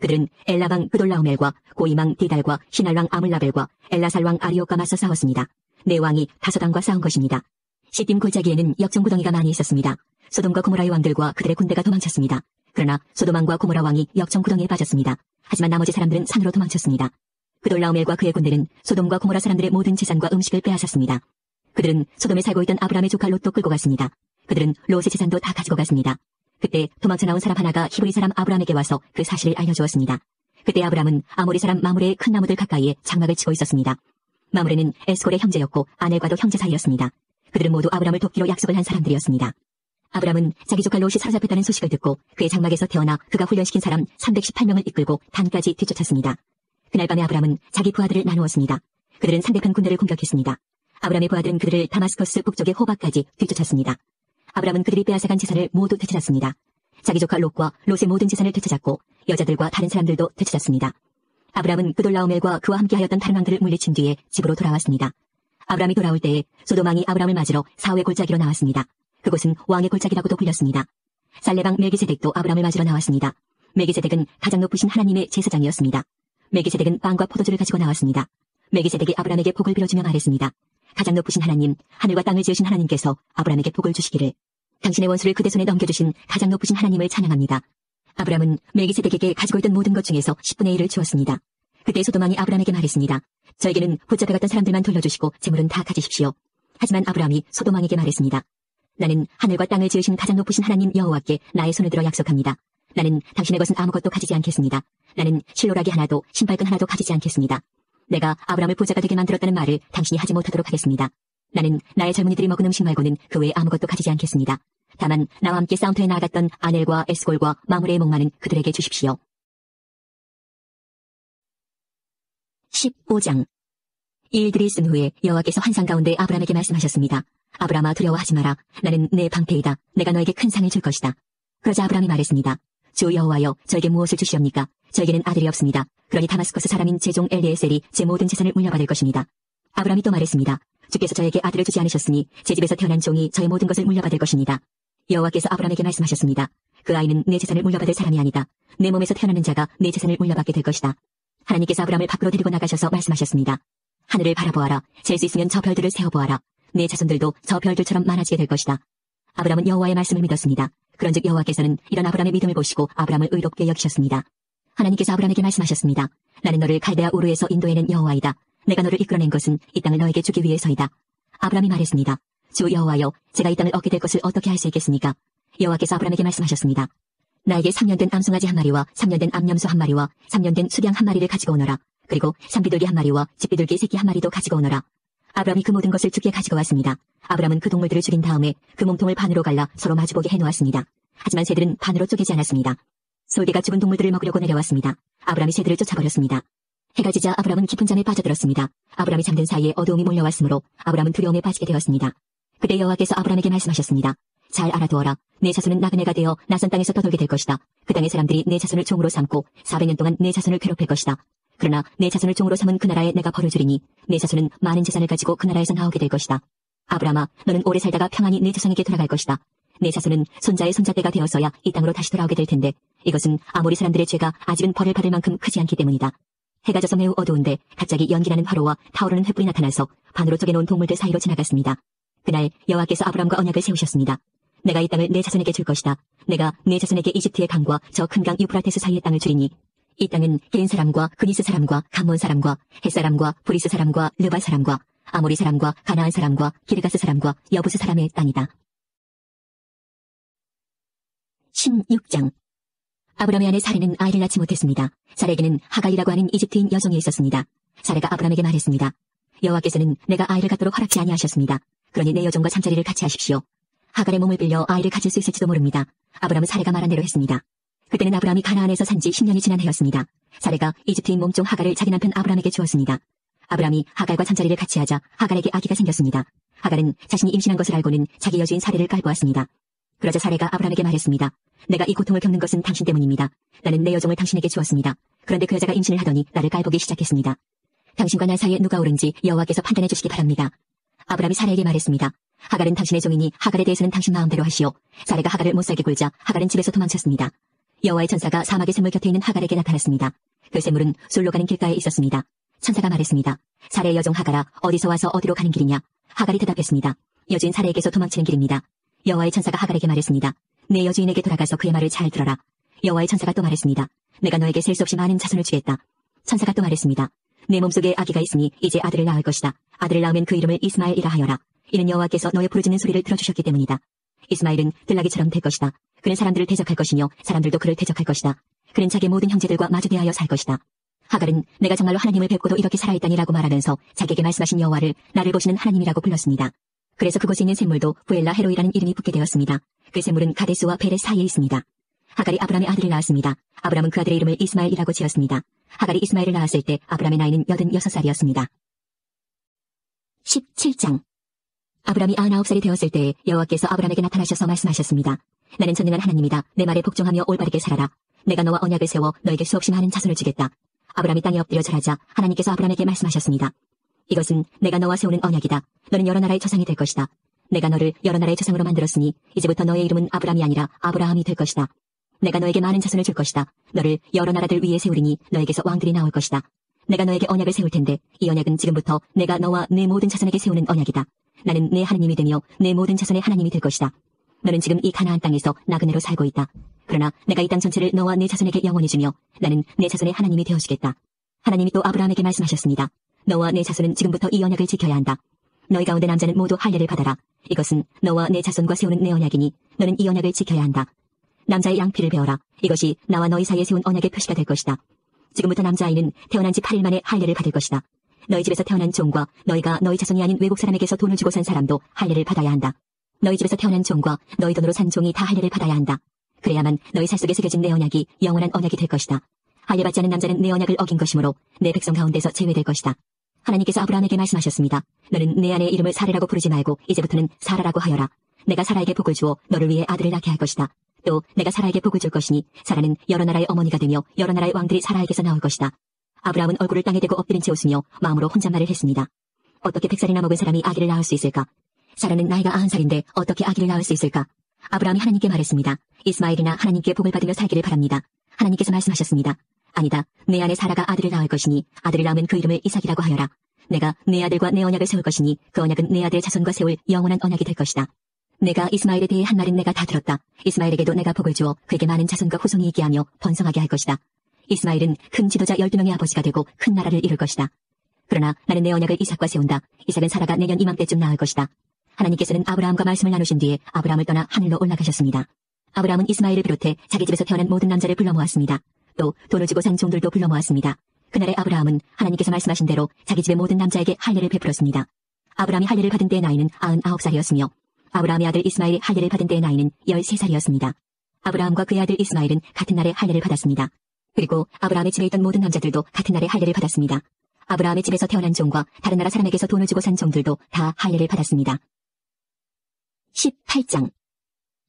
그들은 엘라 왕 그돌라오멜과 고임 왕 디달과 시날 왕 아물라벨과 엘라살 왕 아리옥과 맞서 싸웠습니다. 네 왕이 다섯 왕과 싸운 것입니다. 시딤 골짜기에는 역정구덩이가 많이 있었습니다. 소돔과 고모라의 왕들과 그들의 군대가 도망쳤습니다. 그러나 소돔 왕과 고모라 왕이 역정구덩이에 빠졌습니다. 하지만 나머지 사람들은 산으로 도망쳤습니다. 그돌라오멜과 그의 군대는 소돔과 고모라 사람들의 모든 재산과 음식을 빼앗았습니다. 그들은 소돔에 살고 있던 아브람의 조카 롯도 끌고 갔습니다. 그들은 롯의 재산도 다 가지고 갔습니다. 그때 도망쳐 나온 사람 하나가 히브리 사람 아브람에게 와서 그 사실을 알려주었습니다. 그때 아브람은 아모리 사람 마므레의 큰 나무들 가까이에 장막을 치고 있었습니다. 마므레는 에스콜의 형제였고 아넬과도 형제 사이였습니다. 그들은 모두 아브람을 돕기로 약속을 한 사람들이었습니다. 아브람은 자기 조카 롯이 사로잡혔다는 소식을 듣고 그의 장막에서 태어나 그가 훈련시킨 사람 318명을 이끌고 단까지 뒤쫓았습니다. 그날 밤에 아브람은 자기 부하들을 나누었습니다. 그들은 상대편 군대를 공격했습니다. 아브람의 부하들은 그들을 다마스커스 북쪽의 호박까지 뒤쫓았습니다. 아브람은 그들이 빼앗아간 재산을 모두 되찾았습니다. 자기 조카 롯과 롯의 모든 재산을 되찾았고 여자들과 다른 사람들도 되찾았습니다. 아브람은 그돌라오멜과 그와 함께하였던 다른 왕들을 물리친 뒤에 집으로 돌아왔습니다. 아브람이 돌아올 때에 소돔 왕이 아브람을 맞으러 사회 골짜기로 나왔습니다. 그곳은 왕의 골짜기라고도 불렸습니다. 살레방 멜기세덱도 아브람을 맞으러 나왔습니다. 멜기세덱은 가장 높으신 하나님의 제사장이었습니다. 멜기세덱은 빵과 포도주를 가지고 나왔습니다. 멜기세덱이 아브라함에게 복을 빌어주며 말했습니다. 가장 높으신 하나님, 하늘과 땅을 지으신 하나님께서 아브라함에게 복을 주시기를. 당신의 원수를 그대 손에 넘겨주신 가장 높으신 하나님을 찬양합니다. 아브라함은 멜기세덱에게 가지고 있던 모든 것 중에서 10분의 1을 주었습니다. 그때 소돔 왕이 아브라함에게 말했습니다. 저에게는 붙잡혀갔던 사람들만 돌려주시고 재물은 다 가지십시오. 하지만 아브라함이 소돔 왕에게 말했습니다. 나는 하늘과 땅을 지으신 가장 높으신 하나님 여호와께 나의 손을 들어 약속합니다. 나는 당신의 것은 아무것도 가지지 않겠습니다. 나는 실로라기 하나도 신발끈 하나도 가지지 않겠습니다. 내가 아브라함을 부자가 되게 만들었다는 말을 당신이 하지 못하도록 하겠습니다. 나는 나의 젊은이들이 먹은 음식 말고는 그 외에 아무것도 가지지 않겠습니다. 다만 나와 함께 싸움터에 나아갔던 아넬과 에스골과 마므레의 목마는 그들에게 주십시오. 15장. 이 일들이 있은 후에 여호와께서 환상 가운데 아브라함에게 말씀하셨습니다. 아브라함아, 두려워하지 마라. 나는 내 방패이다. 내가 너에게 큰 상을 줄 것이다. 그러자 아브라함이 말했습니다. 주 여호와여, 저에게 무엇을 주시옵니까? 저에게는 아들이 없습니다. 그러니 다마스커스 사람인 제 종 엘리에셀이 제 모든 재산을 물려받을 것입니다. 아브라함이 또 말했습니다. 주께서 저에게 아들을 주지 않으셨으니 제 집에서 태어난 종이 저의 모든 것을 물려받을 것입니다. 여호와께서 아브라함에게 말씀하셨습니다. 그 아이는 내 재산을 물려받을 사람이 아니다. 내 몸에서 태어나는 자가 내 재산을 물려받게 될 것이다. 하나님께서 아브라함을 밖으로 데리고 나가셔서 말씀하셨습니다. 하늘을 바라보아라. 셀 수 있으면 저 별들을 세어보아라. 내 자손들도 저 별들처럼 많아지게 될 것이다. 아브라함은 여호와의 말씀을 믿었습니다. 그런즉 여호와께서는 이런 아브라함의 믿음을 보시고 아브라함을 의롭게 여기셨습니다. 하나님께서 아브라함에게 말씀하셨습니다. 나는 너를 갈대아 우르에서 인도해낸 여호와이다. 내가 너를 이끌어낸 것은 이 땅을 너에게 주기 위해서이다. 아브라함이 말했습니다. 주 여호와여, 제가 이 땅을 얻게 될 것을 어떻게 할 수 있겠습니까? 여호와께서 아브라함에게 말씀하셨습니다. 나에게 3년 된 암송아지 1마리와 3년 된 암염소 1마리와 3년 된 수량 1마리를 가지고 오너라. 그리고 산비둘기 1마리와 집비둘기 새끼 1마리도 가지고 오너라. 아브라함이 그 모든 것을 주께 가지고 왔습니다. 아브라함은 그 동물들을 죽인 다음에 그 몸통을 반으로 갈라 서로 마주보게 해놓았습니다. 하지만 새들은 반으로 쪼개지 않았습니다. 솔개가 죽은 동물들을 먹으려고 내려왔습니다. 아브라함이 새들을 쫓아버렸습니다. 해가 지자 아브라함은 깊은 잠에 빠져들었습니다. 아브라함이 잠든 사이에 어두움이 몰려왔으므로 아브라함은 두려움에 빠지게 되었습니다. 그때 여호와께서 아브라함에게 말씀하셨습니다. 잘 알아두어라. 내 자손은 나그네가 되어 낯선 땅에서 떠돌게 될 것이다. 그 땅의 사람들이 내 자손을 종으로 삼고 400년 동안 내 자손을 괴롭힐 것이다. 그러나 내 자손을 종으로 삼은 그 나라에 내가 벌을 주리니 내 자손은 많은 재산을 가지고 그 나라에서 나오게 될 것이다. 아브라함아, 너는 오래 살다가 평안히 내 조상에게 돌아갈 것이다. 내 자손은 손자의 손자 때가 되어서야 이 땅으로 다시 돌아오게 될 텐데 이것은 아모리 사람들의 죄가 아직은 벌을 받을 만큼 크지 않기 때문이다. 해가 져서 매우 어두운데 갑자기 연기나는 화로와 타오르는 횃불이 나타나서 반으로 쪼개놓은 동물들 사이로 지나갔습니다. 그날 여호와께서 아브라함과 언약을 세우셨습니다. 내가 이 땅을 내 자손에게 줄 것이다. 내가 내 자손에게 이집트의 강과 저 큰 강 유프라테스 사이의 땅을 주리니 이 땅은 겐 사람과 그니스 사람과 감몬 사람과 헷 사람과 브리스 사람과 르바 사람과 아모리 사람과 가나안 사람과 기르가스 사람과 여부스 사람의 땅이다. 16장. 아브라함의 아내 사레는 아이를 낳지 못했습니다. 사레에게는 하갈이라고 하는 이집트인 여종이 있었습니다. 사레가 아브라함에게 말했습니다. 여호와께서는 내가 아이를 갖도록 허락지 아니하셨습니다. 그러니 내 여종과 잠자리를 같이 하십시오. 하갈의 몸을 빌려 아이를 가질 수 있을지도 모릅니다. 아브라함은 사레가 말한 대로 했습니다. 그때는 아브라함이 가나안에서 산 지 10년이 지난 해였습니다. 사레가 이집트인 몸종 하갈을 자기 남편 아브라함에게 주었습니다. 아브라함이 하갈과 잠자리를 같이 하자 하갈에게 아기가 생겼습니다. 하갈은 자신이 임신한 것을 알고는 자기 여주인 사레를 깔보았습니다. 그러자 사레가 아브라함에게 말했습니다. 내가 이 고통을 겪는 것은 당신 때문입니다. 나는 내 여종을 당신에게 주었습니다. 그런데 그 여자가 임신을 하더니 나를 깔보기 시작했습니다. 당신과 나 사이에 누가 옳은지 여호와께서 판단해 주시기 바랍니다. 아브라함이 사레에게 말했습니다. 하갈은 당신의 종이니 하갈에 대해서는 당신 마음대로 하시오. 사레가 하갈을 못살게 굴자 하갈은 집에서 도망쳤습니다. 여호와의 천사가 사막의 샘물 곁에 있는 하갈에게 나타났습니다. 그 샘물은 술로 가는 길가에 있었습니다. 천사가 말했습니다. 사레의 여종 하갈아, 어디서 와서 어디로 가는 길이냐? 하갈이 대답했습니다. 여주인 사레에게서 도망치는 길입니다. 여호와의 천사가 하갈에게 말했습니다. 내 여주인에게 돌아가서 그의 말을 잘 들어라. 여호와의 천사가 또 말했습니다. 내가 너에게 셀 수 없이 많은 자손을 주겠다. 천사가 또 말했습니다. 내 몸속에 아기가 있으니 이제 아들을 낳을 것이다. 아들을 낳으면 그 이름을 이스마엘이라 하여라. 이는 여호와께서 너의 부르짖는 소리를 들어주셨기 때문이다. 이스마엘은 들나귀처럼 될 것이다. 그는 사람들을 대적할 것이며 사람들도 그를 대적할 것이다. 그는 자기 모든 형제들과 마주 대하여 살 것이다. 하갈은 내가 정말로 하나님을 뵙고도 이렇게 살아있다니라고 말하면서 자기에게 말씀하신 여호와를 나를 보시는 하나님이라고 불렀습니다. 그래서 그곳에 있는 샘물도 부엘라 헤로이라는 이름이 붙게 되었습니다. 그 샘물은 가데스와 베레 사이에 있습니다. 하갈이 아브라함의 아들을 낳았습니다. 아브라함은 그 아들의 이름을 이스마엘이라고 지었습니다. 하갈이 이스마엘을 낳았을 때 아브라함의 나이는 86살이었습니다. 17장. 아브라함이 99살이 되었을 때 여호와께서 아브라함에게 나타나셔서 말씀하셨습니다. 나는 전능한 하나님이다. 내 말에 복종하며 올바르게 살아라. 내가 너와 언약을 세워 너에게 수없이 많은 자손을 주겠다. 아브라함이 땅에 엎드려 절하자 하나님께서 아브라함에게 말씀하셨습니다. 이것은 내가 너와 세우는 언약이다. 너는 여러 나라의 조상이 될 것이다. 내가 너를 여러 나라의 조상으로 만들었으니 이제부터 너의 이름은 아브람이 아니라 아브라함이 될 것이다. 내가 너에게 많은 자손을 줄 것이다. 너를 여러 나라들 위에 세우리니 너에게서 왕들이 나올 것이다. 내가 너에게 언약을 세울 텐데 이 언약은 지금부터 내가 너와 내 모든 자손에게 세우는 언약이다. 나는 내 하나님이 되며 내 모든 자손의 하나님이 될 것이다. 너는 지금 이 가나안 땅에서 나그네로 살고 있다. 그러나 내가 이 땅 전체를 너와 내 자손에게 영원히 주며 나는 내 자손의 하나님이 되어주겠다. 하나님이 또 아브라함에게 말씀하셨습니다. 너와 내 자손은 지금부터 이 언약을 지켜야 한다. 너희 가운데 남자는 모두 할례를 받아라. 이것은 너와 내 자손과 세우는 내 언약이니 너는 이 언약을 지켜야 한다. 남자의 양피를 베어라. 이것이 나와 너희 사이에 세운 언약의 표시가 될 것이다. 지금부터 남자아이는 태어난 지 8일 만에 할례를 받을 것이다. 너희 집에서 태어난 종과 너희가 너희 자손이 아닌 외국 사람에게서 돈을 주고 산 사람도 할례를 받아야 한다. 너희 집에서 태어난 종과 너희 돈으로 산 종이 다 할례를 받아야 한다. 그래야만 너희 살 속에 새겨진 내 언약이 영원한 언약이 될 것이다. 할례 받지 않은 남자는 내 언약을 어긴 것이므로 내 백성 가운데서 제외될 것이다. 하나님께서 아브라함에게 말씀하셨습니다. 너는 내 아내의 이름을 사라라고 부르지 말고 이제부터는 사라라고 하여라. 내가 사라에게 복을 주어 너를 위해 아들을 낳게 할 것이다. 또 내가 사라에게 복을 줄 것이니 사라는 여러 나라의 어머니가 되며 여러 나라의 왕들이 사라에게서 나올 것이다. 아브라함은 얼굴을 땅에 대고 엎드린 채 웃으며 마음으로 혼잣말을 했습니다. 어떻게 100살이나 먹은 사람이 아기를 낳을 수 있을까? 사라는 나이가 90살인데 어떻게 아기를 낳을 수 있을까? 아브라함이 하나님께 말했습니다. 이스마엘이나 하나님께 복을 받으며 살기를 바랍니다. 하나님께서 말씀하셨습니다. 아니다. 내 아내 사라가 아들을 낳을 것이니 아들을 낳으면 그 이름을 이삭이라고 하여라. 내가 내 아들과 내 언약을 세울 것이니 그 언약은 내 아들 자손과 세울 영원한 언약이 될 것이다. 내가 이스마엘에 대해 한 말은 내가 다 들었다. 이스마엘에게도 내가 복을 주어 그에게 많은 자손과 후손이 있게 하며 번성하게 할 것이다. 이스마엘은 큰 지도자 12명의 아버지가 되고 큰 나라를 이룰 것이다. 그러나 나는 내 언약을 이삭과 세운다. 이삭은 사라가 내년 이맘때쯤 낳을 것이다. 하나님께서는 아브라함과 말씀을 나누신 뒤에 아브라함을 떠나 하늘로 올라가셨습니다. 아브라함은 이스마엘을 비롯해 자기 집에서 태어난 모든 남자를 불러 모았습니다. 또 돈을 주고 산 종들도 불러 모았습니다. 그날에 아브라함은 하나님께서 말씀하신 대로 자기 집의 모든 남자에게 할례를 베풀었습니다. 아브라함이 할례를 받은 때의 나이는 99살이었으며 아브라함의 아들 이스마엘이 할례를 받은 때의 나이는 13살이었습니다. 아브라함과 그의 아들 이스마엘은 같은 날에 할례를 받았습니다. 그리고 아브라함의 집에 있던 모든 남자들도 같은 날에 할례를 받았습니다. 아브라함의 집에서 태어난 종과 다른 나라 사람에게서 돈을 주고 산 종들도 다 할례를 받았습니다. 18장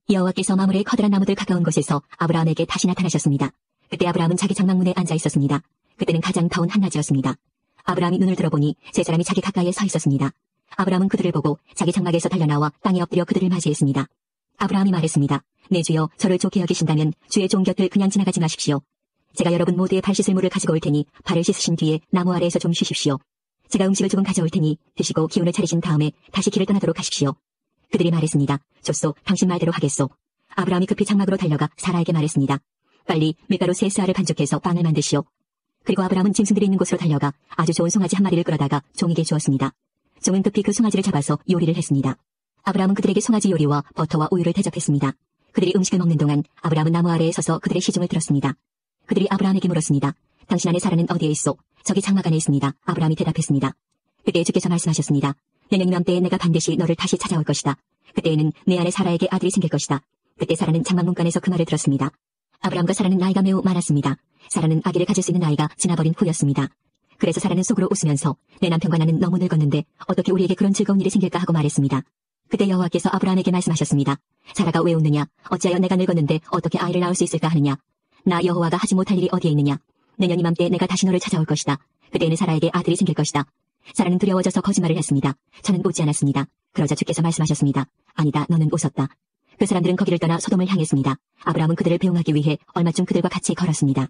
여호와께서 마물의 커다란 나무들 가까운 곳에서 아브라함에게 다시 나타나셨습니다. 그때 아브라함은 자기 장막문에 앉아 있었습니다. 그때는 가장 더운 한낮이었습니다. 아브라함이 눈을 들어보니 세 사람이 자기 가까이에 서 있었습니다. 아브라함은 그들을 보고 자기 장막에서 달려나와 땅에 엎드려 그들을 맞이했습니다. 아브라함이 말했습니다. 내 주여, 저를 좋게 여기신다면 주의 종 곁을 그냥 지나가지 마십시오. 제가 여러분 모두의 발 씻을 물을 가지고 올 테니 발을 씻으신 뒤에 나무 아래에서 좀 쉬십시오. 제가 음식을 조금 가져올 테니 드시고 기운을 차리신 다음에 다시 길을 떠나도록 하십시오. 그들이 말했습니다. 좋소, 당신 말대로 하겠소. 아브라함이 급히 장막으로 달려가 사라에게 말했습니다. 빨리 밀가루 3스아를 반죽해서 빵을 만드시오. 그리고 아브라함은 짐승들이 있는 곳으로 달려가 아주 좋은 송아지 한 마리를 끌어다가 종에게 주었습니다. 종은 급히 그 송아지를 잡아서 요리를 했습니다. 아브라함은 그들에게 송아지 요리와 버터와 우유를 대접했습니다. 그들이 음식을 먹는 동안 아브라함은 나무 아래에 서서 그들의 시종을 들었습니다. 그들이 아브라함에게 물었습니다. 당신 아내 사라는 어디에 있소? 저기 장막 안에 있습니다. 아브라함이 대답했습니다. 그때 주께서 말씀하셨습니다. 내년 이맘때에 내가 반드시 너를 다시 찾아올 것이다. 그때에는 내 아내 사라에게 아들이 생길 것이다. 그때 사라는 장막 문간에서 그 말을 들었습니다. 아브라함과 사라는 나이가 매우 많았습니다. 사라는 아기를 가질 수 있는 나이가 지나버린 후였습니다. 그래서 사라는 속으로 웃으면서 내 남편과 나는 너무 늙었는데 어떻게 우리에게 그런 즐거운 일이 생길까 하고 말했습니다. 그때 여호와께서 아브라함에게 말씀하셨습니다. 사라가 왜 웃느냐? 어찌하여 내가 늙었는데 어떻게 아이를 낳을 수 있을까 하느냐? 나 여호와가 하지 못할 일이 어디에 있느냐? 내년 이맘때 내가 다시 너를 찾아올 것이다. 그때에는 사라에게 아들이 생길 것이다. 사라는 두려워져서 거짓말을 했습니다. 저는 웃지 않았습니다. 그러자 주께서 말씀하셨습니다. 아니다, 너는 웃었다. 그 사람들은 거기를 떠나 소돔을 향했습니다. 아브라함은 그들을 배웅하기 위해 얼마쯤 그들과 같이 걸었습니다.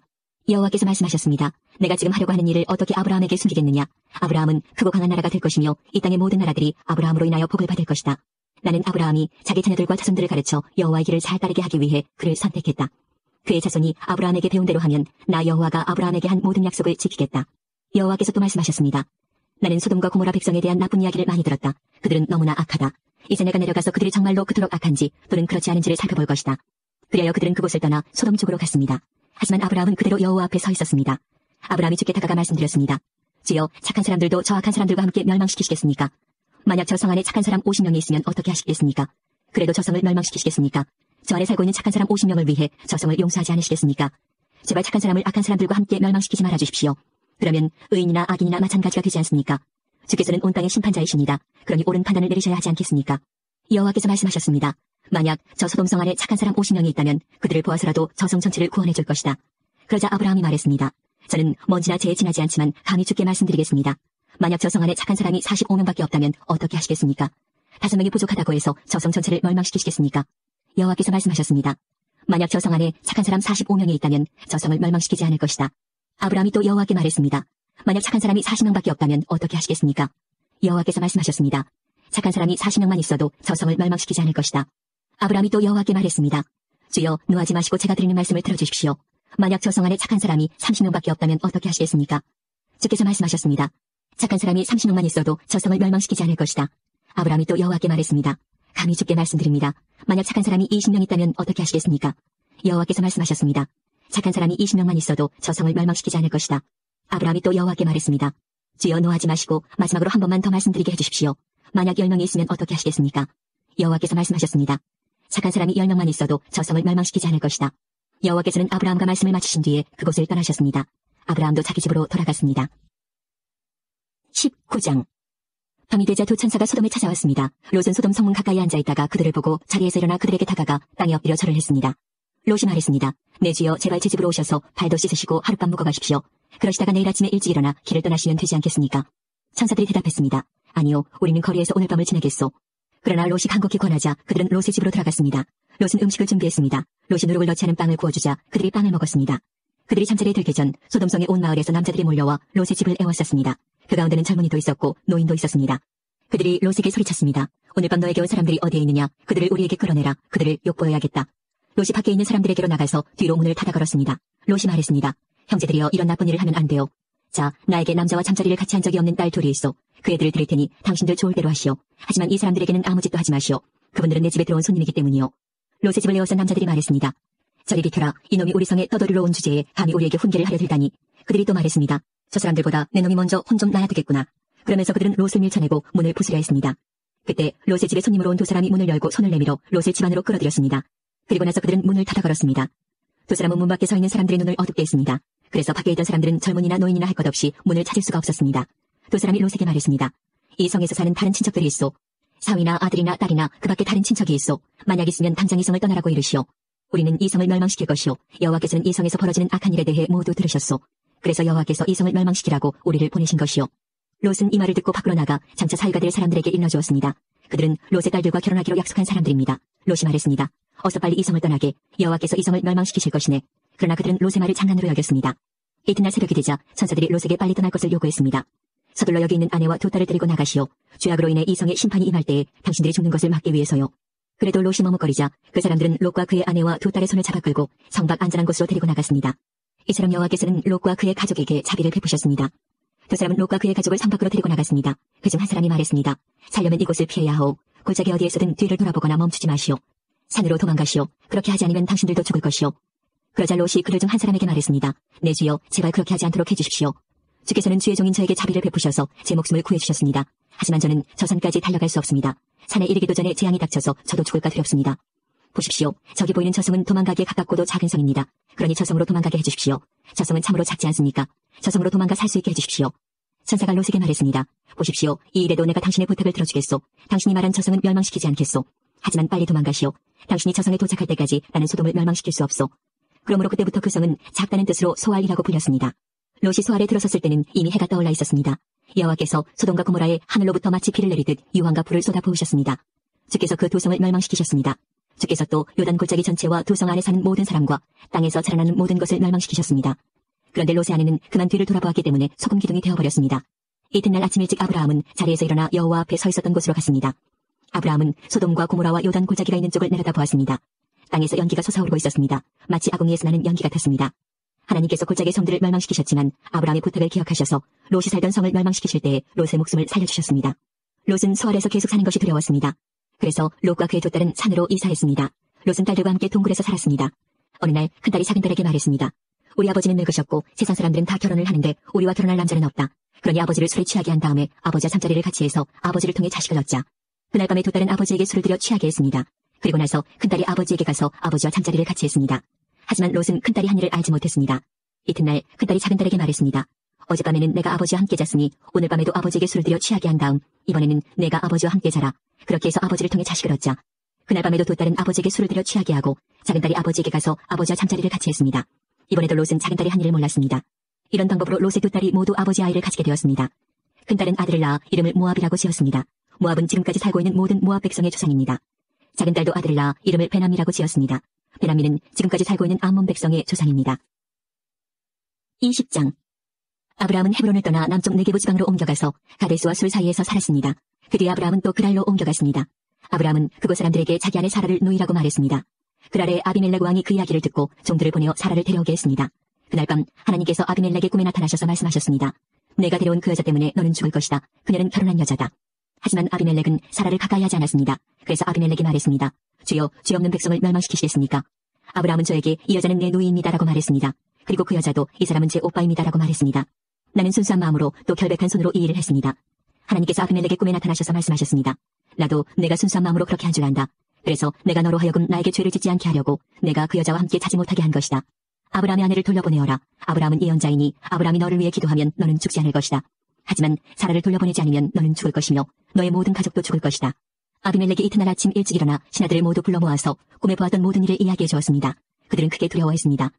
여호와께서 말씀하셨습니다. 내가 지금 하려고 하는 일을 어떻게 아브라함에게 숨기겠느냐? 아브라함은 크고 강한 나라가 될 것이며 이 땅의 모든 나라들이 아브라함으로 인하여 복을 받을 것이다. 나는 아브라함이 자기 자녀들과 자손들을 가르쳐 여호와의 길을 잘 따르게 하기 위해 그를 선택했다. 그의 자손이 아브라함에게 배운 대로 하면 나 여호와가 아브라함에게 한 모든 약속을 지키겠다. 여호와께서 또 말씀하셨습니다. 나는 소돔과 고모라 백성에 대한 나쁜 이야기를 많이 들었다. 그들은 너무나 악하다. 이제 내가 내려가서 그들이 정말로 그토록 악한지 또는 그렇지 않은지를 살펴볼 것이다. 그리하여 그들은 그곳을 떠나 소돔 쪽으로 갔습니다. 하지만 아브라함은 그대로 여호와 앞에 서 있었습니다. 아브라함이 주께 다가가 말씀드렸습니다. 주여, 착한 사람들도 저 악한 사람들과 함께 멸망시키시겠습니까? 만약 저 성 안에 착한 사람 50명이 있으면 어떻게 하시겠습니까? 그래도 저 성을 멸망시키시겠습니까? 저 안에 살고 있는 착한 사람 50명을 위해 저 성을 용서하지 않으시겠습니까? 제발 착한 사람을 악한 사람들과 함께 멸망시키지 말아주십시오. 그러면 의인이나 악인이나 마찬가지가 되지 않습니까? 주께서는 온 땅의 심판자이십니다. 그러니 옳은 판단을 내리셔야 하지 않겠습니까? 여호와께서 말씀하셨습니다. 만약 저 소돔성 안에 착한 사람 50명이 있다면 그들을 보아서라도 저 성 전체를 구원해 줄 것이다. 그러자 아브라함이 말했습니다. 저는 먼지나 재에 지나지 않지만 감히 주께 말씀드리겠습니다. 만약 저 성 안에 착한 사람이 45명밖에 없다면 어떻게 하시겠습니까? 5명이 부족하다고 해서 저 성 전체를 멸망시키시겠습니까? 여호와께서 말씀하셨습니다. 만약 저 성 안에 착한 사람 45명이 있다면 저 성을 멸망시키지 않을 것이다. 아브라함이 또 여호와께 말했습니다. 만약 착한 사람이 40명밖에 없다면 어떻게 하시겠습니까? 여호와께서 말씀하셨습니다. 착한 사람이 40명만 있어도 저 성을 멸망시키지 않을 것이다. 아브라함이 또 여호와께 말했습니다. 주여, 노하지 마시고 제가 드리는 말씀을 들어주십시오. 만약 저 성 안에 착한 사람이 30명밖에 없다면 어떻게 하시겠습니까? 주께서 말씀하셨습니다. 착한 사람이 30명만 있어도 저 성을 멸망시키지 않을 것이다. 아브라함이 또 여호와께 말했습니다. 감히 주께 말씀드립니다. 만약 착한 사람이 20명 있다면 어떻게 하시겠습니까? 여호와께서 말씀하셨습니다. 착한 사람이 20명만 있어도 저 성을 멸망시키지 않을 것이다. 아브라함이 또 여호와께 말했습니다. 주여, 노하지 마시고 마지막으로 한 번만 더 말씀드리게 해주십시오. 만약 10명이 있으면 어떻게 하시겠습니까? 여호와께서 말씀하셨습니다. 착한 사람이 10명만 있어도 저 성을 멸망시키지 않을 것이다. 여호와께서는 아브라함과 말씀을 마치신 뒤에 그곳을 떠나셨습니다. 아브라함도 자기 집으로 돌아갔습니다. 19장. 밤이 되자 두 천사가 소돔에 찾아왔습니다. 롯은 소돔 성문 가까이 앉아있다가 그들을 보고 자리에서 일어나 그들에게 다가가 땅에 엎드려 절을 했습니다. 롯이 말했습니다. 내 주여, 제발 제 집으로 오셔서 발도 씻으시고 하룻밤 묵어 가십시오. 그러시다가 내일 아침에 일찍 일어나 길을 떠나시면 되지 않겠습니까? 천사들이 대답했습니다. 아니요, 우리는 거리에서 오늘 밤을 지내겠소. 그러나 롯이 간곡히 권하자 그들은 롯의 집으로 들어갔습니다. 롯은 음식을 준비했습니다. 롯이 누룩을 넣지 않은 빵을 구워주자 그들이 빵을 먹었습니다. 그들이 잠자리에 들기 전 소돔성의 온 마을에서 남자들이 몰려와 롯의 집을 애워쌌습니다. 그 가운데는 젊은이도 있었고 노인도 있었습니다. 그들이 롯에게 소리쳤습니다. 오늘 밤 너에게 온 사람들이 어디에 있느냐? 그들을 우리에게 끌어내라. 그들을 욕보여야겠다. 롯이 밖에 있는 사람들에게로 나가서 뒤로 문을 닫아 걸었습니다. 롯이 말했습니다. 형제들이여, 이런 나쁜 일을 하면 안 돼요. 자, 나에게 남자와 잠자리를 같이 한 적이 없는 딸 둘이 있어. 그 애들을 드릴 테니 당신들 좋을 대로 하시오. 하지만 이 사람들에게는 아무 짓도 하지 마시오. 그분들은 내 집에 들어온 손님이기 때문이요. 롯의 집을 에워싼 남자들이 말했습니다. 저리 비켜라. 이놈이 우리 성에 떠돌이러 온 주제에 감히 우리에게 훈계를 하려 들다니. 그들이 또 말했습니다. 저 사람들보다 내 놈이 먼저 혼 좀 나야 되겠구나. 그러면서 그들은 롯을 밀쳐내고 문을 부수려 했습니다. 그때 롯의 집에 손님으로 온 두 사람이 문을 열고 손을 내밀어 롯을 집 안으로 끌어들였습니다. 그리고 나서 그들은 문을 닫아 걸었습니다. 두 사람은 문 밖에 서 있는 사람들의 눈을 어둡게 했습니다. 그래서 밖에 있던 사람들은 젊은이나 노인이나 할 것 없이 문을 찾을 수가 없었습니다. 두 사람이 롯에게 말했습니다. 이 성에서 사는 다른 친척들이 있소. 사위나 아들이나 딸이나 그 밖에 다른 친척이 있소. 만약 있으면 당장 이 성을 떠나라고 이르시오. 우리는 이 성을 멸망시킬 것이오. 여호와께서는 이 성에서 벌어지는 악한 일에 대해 모두 들으셨소. 그래서 여호와께서 이 성을 멸망시키라고 우리를 보내신 것이오. 롯은 이 말을 듣고 밖으로 나가 장차 사위가 될 사람들에게 일러주었습니다. 그들은 롯의 딸들과 결혼하기로 약속한 사람들입니다. 롯이 말했습니다. 어서 빨리 이 성을 떠나게. 여호와께서 이 성을 멸망시키실 것이네. 그러나 그들은 롯의 말을 장난으로 여겼습니다. 이튿날 새벽이 되자 천사들이 롯에게 빨리 떠날 것을 요구했습니다. 서둘러 여기 있는 아내와 두 딸을 데리고 나가시오. 죄악으로 인해 이 성에 심판이 임할 때에 당신들이 죽는 것을 막기 위해서요. 그래도 롯이 머뭇거리자 그 사람들은 롯과 그의 아내와 두 딸의 손을 잡아 끌고 성 밖 안전한 곳으로 데리고 나갔습니다. 이처럼 여호와께서는 롯과 그의 가족에게 자비를 베푸셨습니다. 두 사람은 롯과 그의 가족을 성 밖으로 데리고 나갔습니다. 그중 한 사람이 말했습니다. 살려면 이곳을 피해야 하오. 골짜기 어디에서든 뒤를 돌아보거나 멈추지 마시오. 산으로 도망가시오. 그렇게 하지 않으면 당신들도 죽을 것이오. 그러자 롯이 그들 중 한 사람에게 말했습니다. 내 주여, 제발 그렇게 하지 않도록 해주십시오. 주께서는 주의 종인 저에게 자비를 베푸셔서 제 목숨을 구해주셨습니다. 하지만 저는 저 산까지 달려갈 수 없습니다. 산에 이르기도 전에 재앙이 닥쳐서 저도 죽을까 두렵습니다. 보십시오. 저기 보이는 저 성은 도망가기에 가깝고도 작은 성입니다. 그러니 저 성으로 도망가게 해주십시오. 저 성은 참으로 작지 않습니까? 저 성으로 도망가 살 수 있게 해주십시오. 천사가 롯에게 말했습니다. 보십시오. 이 일에도 내가 당신의 부탁을 들어주겠소. 당신이 말한 저 성은 멸망시키지 않겠소. 하지만 빨리 도망가시오. 당신이 저 성에 도착할 때까지 나는 소돔을 멸망시킬 수 없소. 그러므로 그때부터 그 성은 작다는 뜻으로 소알이라고 불렸습니다. 롯이 소알에 들어섰을 때는 이미 해가 떠올라 있었습니다. 여호와께서 소돔과 고모라에 하늘로부터 마치 비를 내리듯 유황과 불을 쏟아 부으셨습니다. 주께서 그 두 성을 멸망시키셨습니다. 주께서 또 요단 골짜기 전체와 두 성 안에 사는 모든 사람과 땅에서 자라나는 모든 것을 멸망시키셨습니다. 그런데 롯의 아내는 그만 뒤를 돌아보았기 때문에 소금 기둥이 되어버렸습니다. 이튿날 아침 일찍 아브라함은 자리에서 일어나 여호와 앞에 서 있었던 곳으로 갔습니다. 아브라함은 소돔과 고모라와 요단 골짜기가 있는 쪽을 내려다보았습니다. 땅에서 연기가 솟아오르고 있었습니다. 마치 아궁이에서 나는 연기 같았습니다. 하나님께서 골짜기의 성들을 멸망시키셨지만 아브라함의 부탁을 기억하셔서 롯이 살던 성을 멸망시키실 때에 롯의 목숨을 살려주셨습니다. 롯은 소알에서 계속 사는 것이 두려웠습니다. 그래서 롯과 그의 두 딸은 산으로 이사했습니다. 롯은 딸들과 함께 동굴에서 살았습니다. 어느 날 큰딸이 작은딸에게 말했습니다. 우리 아버지는 늙으셨고 세상 사람들은 다 결혼을 하는데 우리와 결혼할 남자는 없다. 그러니 아버지를 술에 취하게 한 다음에 아버지와 잠자리를 같이 해서 아버지를 통해 자식을 얻자. 그날 밤에 두 딸은 아버지에게 술을 들여 취하게 했습니다. 그리고 나서 큰딸이 아버지에게 가서 아버지와 잠자리를 같이 했습니다. 하지만 롯은 큰딸이 한 일을 알지 못했습니다. 이튿날 큰딸이 작은딸에게 말했습니다. 어젯밤에는 내가 아버지와 함께 잤으니 오늘 밤에도 아버지에게 술을 들여 취하게 한 다음 이번에는 내가 아버지와 함께 자라. 그렇게 해서 아버지를 통해 자식을 얻자. 그날 밤에도 두 딸은 아버지에게 술을 들여 취하게 하고 작은딸이 아버지에게 가서 아버지와 잠자리를 같이 했습니다. 이번에도 롯은 작은딸이 한 일을 몰랐습니다. 이런 방법으로 롯의 두 딸이 모두 아버지 아이를 가지게 되었습니다. 큰딸은 아들을 낳아 이름을 모압이라고 지었습니다. 모압은 지금까지 살고 있는 모든 모압 백성의 조상입니다. 작은딸도 아들을 낳아 이름을 베남이라고 지었습니다. 베냐민은 지금까지 살고 있는 암몬 백성의 조상입니다. 20장. 아브라함은 헤브론을 떠나 남쪽 네게부 지방으로 옮겨가서 가데스와 술 사이에서 살았습니다. 그 뒤에 아브라함은 또 그랄로 옮겨갔습니다. 아브라함은 그곳 사람들에게 자기 아내 사라를 누이라고 말했습니다. 그랄에 아비멜렉 왕이 그 이야기를 듣고 종들을 보내어 사라를 데려오게 했습니다. 그날 밤 하나님께서 아비멜렉의 꿈에 나타나셔서 말씀하셨습니다. 내가 데려온 그 여자 때문에 너는 죽을 것이다. 그녀는 결혼한 여자다. 하지만 아비멜렉은 사라를 가까이 하지 않았습니다. 그래서 아비멜렉이 말했습니다. 주여, 죄 없는 백성을 멸망시키시겠습니까? 아브라함은 저에게 이 여자는 내 누이입니다라고 말했습니다. 그리고 그 여자도 이 사람은 제 오빠입니다라고 말했습니다. 나는 순수한 마음으로 또 결백한 손으로 이 일을 했습니다. 하나님께서 아비멜렉의 꿈에 나타나셔서 말씀하셨습니다. 나도 내가 순수한 마음으로 그렇게 한 줄 안다. 그래서 내가 너로 하여금 나에게 죄를 짓지 않게 하려고 내가 그 여자와 함께 자지 못하게 한 것이다. 아브라함의 아내를 돌려보내어라. 아브라함은 예언자이니 아브라함이 너를 위해 기도하면 너는 죽지 않을 것이다. 하지만 사라를 돌려보내지 않으면 너는 죽을 것이며 너의 모든 가족도 죽을 것이다. 아비멜렉이 이튿날 아침 일찍 일어나 신하들을 모두 불러 모아서 꿈에 보았던 모든 일을 이야기해 주었습니다. 그들은 크게 두려워했습니다.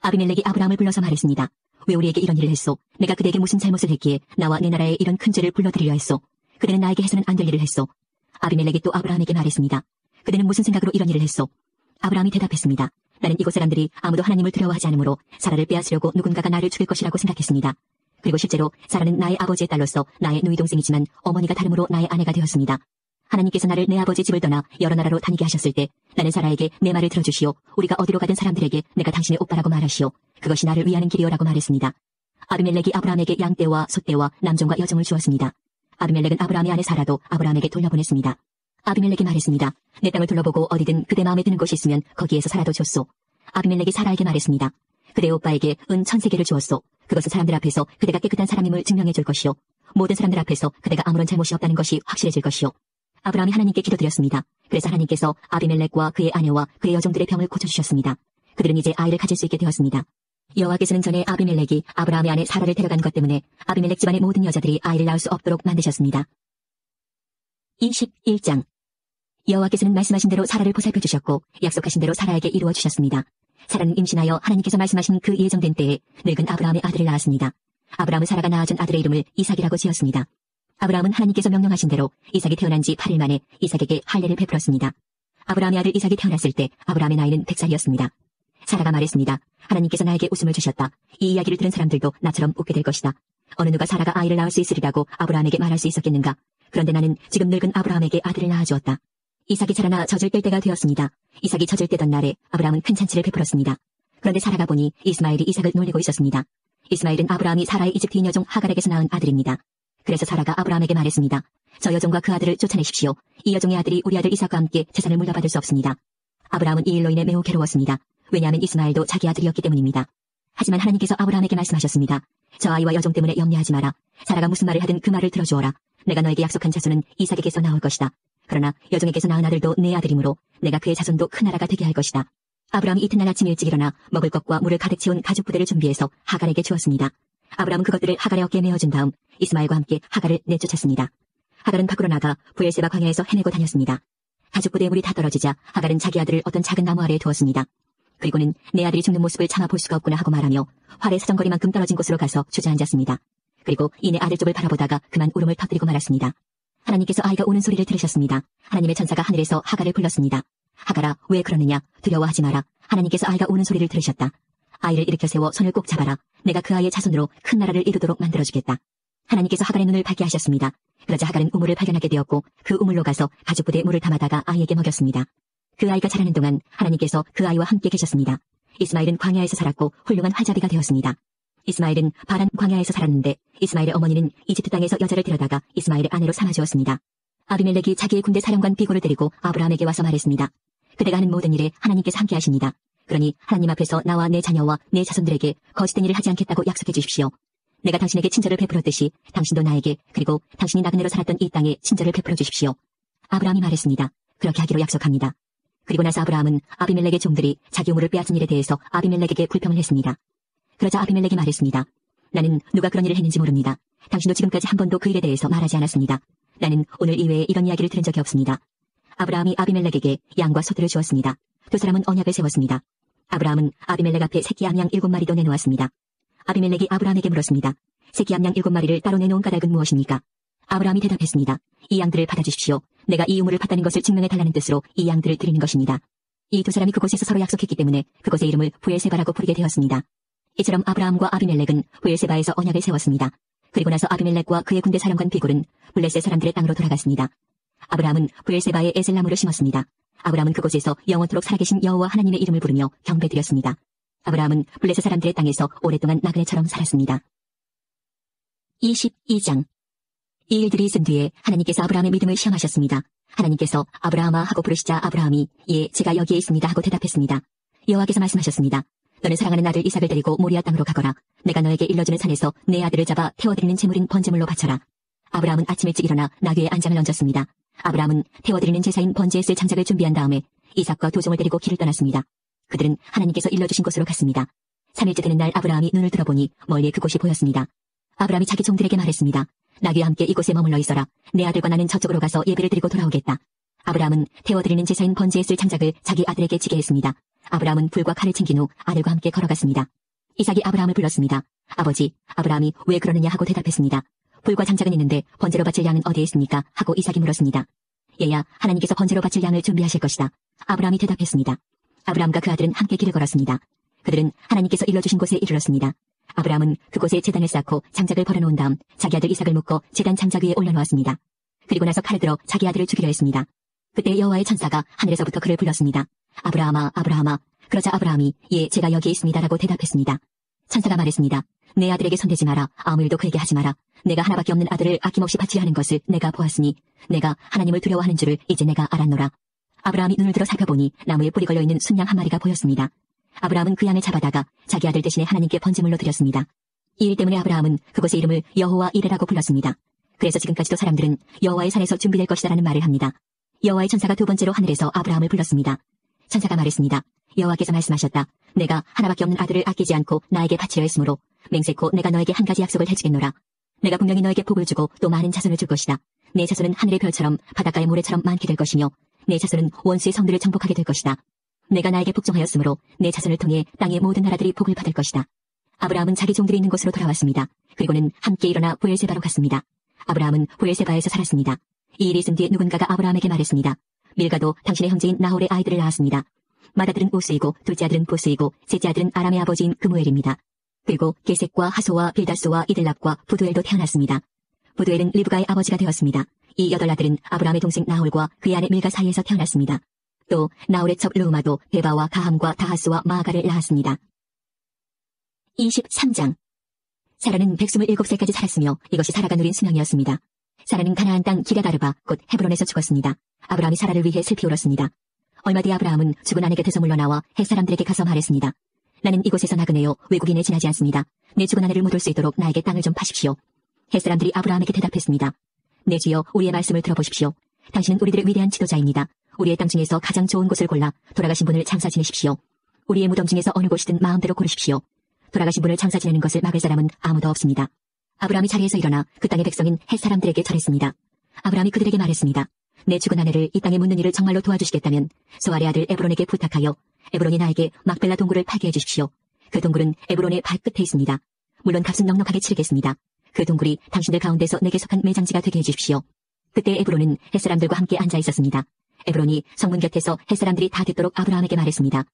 아비멜렉이 아브라함을 불러서 말했습니다. 왜 우리에게 이런 일을 했소? 내가 그대에게 무슨 잘못을 했기에 나와 내 나라에 이런 큰 죄를 불러들이려 했소? 그대는 나에게 해서는 안 될 일을 했소. 아비멜렉이 또 아브라함에게 말했습니다. 그대는 무슨 생각으로 이런 일을 했소? 아브라함이 대답했습니다. 나는 이곳 사람들이 아무도 하나님을 두려워하지 않으므로 사라를 빼앗으려고 누군가가 나를 죽일 것이라고 생각했습니다. 그리고 실제로 사라는 나의 아버지의 딸로서 나의 누이 동생이지만 어머니가 다름으로 나의 아내가 되었습니다. 하나님께서 나를 내 아버지 집을 떠나 여러 나라로 다니게 하셨을 때 나는 사라에게 내 말을 들어주시오. 우리가 어디로 가든 사람들에게 내가 당신의 오빠라고 말하시오. 그것이 나를 위하는 길이오라고 말했습니다. 아비멜렉이 아브라함에게 양떼와 소떼와 남종과 여종을 주었습니다. 아비멜렉은 아브라함의 아내 사라도 아브라함에게 돌려보냈습니다. 아비멜렉이 말했습니다. 내 땅을 둘러보고 어디든 그대 마음에 드는 곳이 있으면 거기에서 사라도 줬소. 아비멜렉이 사라에게 말했습니다. 그대 오빠에게 은 1000세겔을 주었소. 그것은 사람들 앞에서 그대가 깨끗한 사람임을 증명해 줄 것이요. 모든 사람들 앞에서 그대가 아무런 잘못이 없다는 것이 확실해질 것이요. 아브라함이 하나님께 기도드렸습니다. 그래서 하나님께서 아비멜렉과 그의 아내와 그의 여종들의 병을 고쳐주셨습니다. 그들은 이제 아이를 가질 수 있게 되었습니다. 여호와께서는 전에 아비멜렉이 아브라함의 아내 사라를 데려간 것 때문에 아비멜렉 집안의 모든 여자들이 아이를 낳을 수 없도록 만드셨습니다. 21장. 여호와께서는 말씀하신 대로 사라를 보살펴 주셨고 약속하신 대로 사라에게 이루어 주셨습니다. 사라는 임신하여 하나님께서 말씀하신 그 예정된 때에 늙은 아브라함의 아들을 낳았습니다. 아브라함은 사라가 낳아준 아들의 이름을 이삭이라고 지었습니다. 아브라함은 하나님께서 명령하신 대로 이삭이 태어난 지 8일 만에 이삭에게 할례를 베풀었습니다. 아브라함의 아들 이삭이 태어났을 때 아브라함의 나이는 100살이었습니다. 사라가 말했습니다. 하나님께서 나에게 웃음을 주셨다. 이 이야기를 들은 사람들도 나처럼 웃게 될 것이다. 어느 누가 사라가 아이를 낳을 수 있으리라고 아브라함에게 말할 수 있었겠는가? 그런데 나는 지금 늙은 아브라함에게 아들을 낳아주었다. 이삭이 자라나 젖을 뗄 때가 되었습니다. 이삭이 젖을 떼던 날에 아브라함은 큰 잔치를 베풀었습니다. 그런데 사라가 보니 이스마엘이 이삭을 놀리고 있었습니다. 이스마엘은 아브라함이 사라의 이집트인 여종 하갈에게서 낳은 아들입니다. 그래서 사라가 아브라함에게 말했습니다. 저 여종과 그 아들을 쫓아내십시오. 이 여종의 아들이 우리 아들 이삭과 함께 재산을 물려받을 수 없습니다. 아브라함은 이 일로 인해 매우 괴로웠습니다. 왜냐하면 이스마엘도 자기 아들이었기 때문입니다. 하지만 하나님께서 아브라함에게 말씀하셨습니다. 저 아이와 여종 때문에 염려하지 마라. 사라가 무슨 말을 하든 그 말을 들어주어라. 내가 너에게 약속한 자손은 이삭에게서 나올 것이다. 그러나 여종에게서 낳은 아들도 내 아들이므로 내가 그의 자손도 큰 나라가 되게 할 것이다. 아브라함이 이튿날 아침 일찍 일어나 먹을 것과 물을 가득 채운 가죽 부대를 준비해서 하갈에게 주었습니다. 아브라함은 그것들을 하갈의 어깨에 메어준 다음 이스마엘과 함께 하갈을 내쫓았습니다. 하갈은 밖으로 나가 부엘세바 광야에서 헤매고 다녔습니다. 가죽 부대에 물이 다 떨어지자 하갈은 자기 아들을 어떤 작은 나무 아래에 두었습니다. 그리고는 내 아들이 죽는 모습을 차마 볼 수가 없구나 하고 말하며 활의 사정거리만큼 떨어진 곳으로 가서 주저앉았습니다. 그리고 이내 아들 쪽을 바라보다가 그만 울음을 터뜨리고 말았습니다. 하나님께서 아이가 우는 소리를 들으셨습니다. 하나님의 천사가 하늘에서 하갈을 불렀습니다. 하갈아, 왜 그러느냐? 두려워하지 마라. 하나님께서 아이가 우는 소리를 들으셨다. 아이를 일으켜 세워 손을 꼭 잡아라. 내가 그 아이의 자손으로 큰 나라를 이루도록 만들어주겠다. 하나님께서 하갈의 눈을 밝게 하셨습니다. 그러자 하갈은 우물을 발견하게 되었고 그 우물로 가서 가죽 부대에 물을 담아다가 아이에게 먹였습니다. 그 아이가 자라는 동안 하나님께서 그 아이와 함께 계셨습니다. 이스마엘은 광야에서 살았고 훌륭한 활자비가 되었습니다. 이스마엘은 바란 광야에서 살았는데 이스마엘의 어머니는 이집트 땅에서 여자를 데려다가 이스마엘의 아내로 삼아주었습니다. 아비멜렉이 자기의 군대 사령관 비고를 데리고 아브라함에게 와서 말했습니다. 그대가 하는 모든 일에 하나님께서 함께 하십니다. 그러니 하나님 앞에서 나와 내 자녀와 내 자손들에게 거짓된 일을 하지 않겠다고 약속해 주십시오. 내가 당신에게 친절을 베풀었듯이 당신도 나에게 그리고 당신이 나그네로 살았던 이 땅에 친절을 베풀어 주십시오. 아브라함이 말했습니다. 그렇게 하기로 약속합니다. 그리고 나서 아브라함은 아비멜렉의 종들이 자기 우물을 빼앗은 일에 대해서 아비멜렉에게 불평을 했습니다. 그러자 아비멜렉이 말했습니다. 나는 누가 그런 일을 했는지 모릅니다. 당신도 지금까지 한 번도 그 일에 대해서 말하지 않았습니다. 나는 오늘 이외에 이런 이야기를 들은 적이 없습니다. 아브라함이 아비멜렉에게 양과 소들을 주었습니다. 두 사람은 언약을 세웠습니다. 아브라함은 아비멜렉 앞에 새끼 암양 7마리도 내놓았습니다. 아비멜렉이 아브라함에게 물었습니다. 새끼 암양 7마리를 따로 내놓은 까닭은 무엇입니까? 아브라함이 대답했습니다. 이 양들을 받아주십시오. 내가 이 우물을 팠다는 것을 증명해달라는 뜻으로 이 양들을 드리는 것입니다. 이 두 사람이 그곳에서 서로 약속했기 때문에 그곳의 이름을 브엘세바라고 부르게 되었습니다. 이처럼 아브라함과 아비멜렉은 브엘세바에서 언약을 세웠습니다. 그리고 나서 아비멜렉과 그의 군대 사령관 비굴은 블레셋 사람들의 땅으로 돌아갔습니다. 아브라함은 브엘세바에 에셀나무를 심었습니다. 아브라함은 그곳에서 영원토록 살아계신 여호와 하나님의 이름을 부르며 경배드렸습니다. 아브라함은 블레셋 사람들의 땅에서 오랫동안 나그네처럼 살았습니다. 22장. 이 일들이 있은 뒤에 하나님께서 아브라함의 믿음을 시험하셨습니다. 하나님께서 아브라함아 하고 부르시자 아브라함이 예, 제가 여기에 있습니다 하고 대답했습니다. 여호와께서 말씀하셨습니다. 너는 사랑하는 아들 이삭을 데리고 모리아 땅으로 가거라. 내가 너에게 일러주는 산에서 내 아들을 잡아 태워드리는 제물인 번제물로 바쳐라. 아브라함은 아침 일찍 일어나 나귀에 안장을 얹었습니다. 아브라함은 태워드리는 제사인 번제에 쓸 장작을 준비한 다음에 이삭과 두 종을 데리고 길을 떠났습니다. 그들은 하나님께서 일러주신 곳으로 갔습니다. 3일째 되는 날 아브라함이 눈을 들어보니 멀리에 그곳이 보였습니다. 아브라함이 자기 종들에게 말했습니다. 나귀와 함께 이곳에 머물러 있어라. 내 아들과 나는 저쪽으로 가서 예배를 드리고 돌아오겠다. 아브라함은 태워드리는 제사인 번제에 쓸 장작을 자기 아들에게 지게 했습니다. 아브라함은 불과 칼을 챙긴 후 아들과 함께 걸어갔습니다. 이삭이 아브라함을 불렀습니다. 아버지, 아브라함이 왜 그러느냐 하고 대답했습니다. 불과 장작은 있는데 번제로 바칠 양은 어디에 있습니까? 하고 이삭이 물었습니다. 얘야, 하나님께서 번제로 바칠 양을 준비하실 것이다. 아브라함이 대답했습니다. 아브라함과 그 아들은 함께 길을 걸었습니다. 그들은 하나님께서 일러주신 곳에 이르렀습니다. 아브라함은 그곳에 제단을 쌓고 장작을 벌어놓은 다음 자기 아들 이삭을 묶어 제단 장작 위에 올려놓았습니다. 그리고 나서 칼을 들어 자기 아들을 죽이려 했습니다. 그때 여호와의 천사가 하늘에서부터 그를 불렀습니다. 아브라함아, 아브라함아. 그러자 아브라함이 예, 제가 여기에 있습니다라고 대답했습니다. 천사가 말했습니다. 내 아들에게 손대지 마라. 아무 일도 그에게 하지 마라. 내가 하나밖에 없는 아들을 아낌없이 바치려 하는 것을 내가 보았으니 내가 하나님을 두려워하는 줄을 이제 내가 알았노라. 아브라함이 눈을 들어 살펴보니 나무에 뿔이 걸려있는 순양 한 마리가 보였습니다. 아브라함은 그 양을 잡아다가 자기 아들 대신에 하나님께 번제물로 드렸습니다. 이 일 때문에 아브라함은 그곳의 이름을 여호와 이레라고 불렀습니다. 그래서 지금까지도 사람들은 여호와의 산에서 준비될 것이다라는 말을 합니다. 여호와의 천사가 두 번째로 하늘에서 아브라함을 불렀습니다. 천사가 말했습니다. 여호와께서 말씀하셨다. 내가 하나밖에 없는 아들을 아끼지 않고 나에게 바치려 했으므로 맹세코 내가 너에게 한 가지 약속을 해주겠노라. 내가 분명히 너에게 복을 주고 또 많은 자손을 줄 것이다. 내 자손은 하늘의 별처럼 바닷가의 모래처럼 많게 될 것이며 내 자손은 원수의 성들을 정복하게 될 것이다. 내가 나에게 복종하였으므로 내 자손을 통해 땅의 모든 나라들이 복을 받을 것이다. 아브라함은 자기 종들이 있는 곳으로 돌아왔습니다. 그리고는 함께 일어나 브엘세바로 갔습니다. 아브라함은 브엘세바에서 살았습니다. 이 일이 있은 뒤에 누군가가 아브라함에게 말했습니다. 밀가도 당신의 형제인 나홀의 아이들을 낳았습니다. 맏아들은 우스이고 둘째 아들은 부스이고 셋째 아들은 아람의 아버지인 그무엘입니다. 그리고 게색과 하소와 빌다소와 이들랍과 부두엘도 태어났습니다. 부두엘은 리브가의 아버지가 되었습니다. 이 8아들은 아브라함의 동생 나홀과 그의 아내 밀가 사이에서 태어났습니다. 또 나홀의 첩 르우마도 데바와 가함과 다하스와 마아가를 낳았습니다. 23장. 사라는 127살까지 살았으며 이것이 사라가 누린 수명이었습니다. 사라는 가나안 땅 기럇아르바 곧 헤브론에서 죽었습니다. 아브라함이 사라를 위해 슬피 울었습니다. 얼마 뒤 아브라함은 죽은 아내 곁에서 물러나와 햇사람들에게 가서 말했습니다. 나는 이곳에서 나그네요. 외국인에 지나지 않습니다. 내 죽은 아내를 묻을 수 있도록 나에게 땅을 좀 파십시오. 햇사람들이 아브라함에게 대답했습니다. 내 주여, 우리의 말씀을 들어보십시오. 당신은 우리들의 위대한 지도자입니다. 우리의 땅 중에서 가장 좋은 곳을 골라 돌아가신 분을 장사 지내십시오. 우리의 무덤 중에서 어느 곳이든 마음대로 고르십시오. 돌아가신 분을 장사 지내는 것을 막을 사람은 아무도 없습니다. 아브라함이 자리에서 일어나 그 땅의 백성인 햇사람들에게 절했습니다. 아브라함이 그들에게 말했습니다. 내 죽은 아내를 이 땅에 묻는 일을 정말로 도와주시겠다면 소알의 아들 에브론에게 부탁하여 에브론이 나에게 막벨라 동굴을 팔게 해주십시오. 그 동굴은 에브론의 발끝에 있습니다. 물론 값은 넉넉하게 치르겠습니다. 그 동굴이 당신들 가운데서 내게 속한 매장지가 되게 해주십시오. 그때 에브론은 햇사람들과 함께 앉아 있었습니다. 에브론이 성문 곁에서 햇사람들이 다 듣도록 아브라함에게 말했습니다.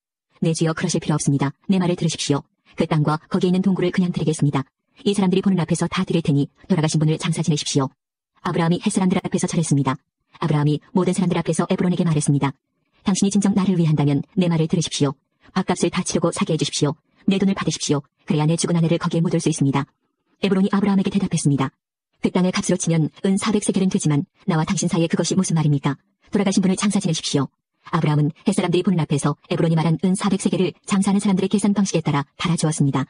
내 주여, 그러실 필요 없습니다. 내 말을 들으십시오. 그 땅과 거기에 있는 동굴을 그냥 드리겠습니다. 이 사람들이 보는 앞에서 다 드릴 테니 돌아가신 분을 장사 지내십시오. 아브라함이 햇사람들 앞에서 절했습니다. 아브라함이 모든 사람들 앞에서 에브론에게 말했습니다. 당신이 진정 나를 위한다면 내 말을 들으십시오. 밥값을 다 치르고 사게 해주십시오. 내 돈을 받으십시오. 그래야 내 죽은 아내를 거기에 묻을 수 있습니다. 에브론이 아브라함에게 대답했습니다. 그 땅을 값으로 치면 은 400세겔은 되지만 나와 당신 사이에 그것이 무슨 말입니까? 돌아가신 분을 장사 지내십시오. 아브라함은 햇사람들이 보는 앞에서 에브론이 말한 은 400세겔을 장사하는 사람들의 계산 방식에 따라 달아주었습니다.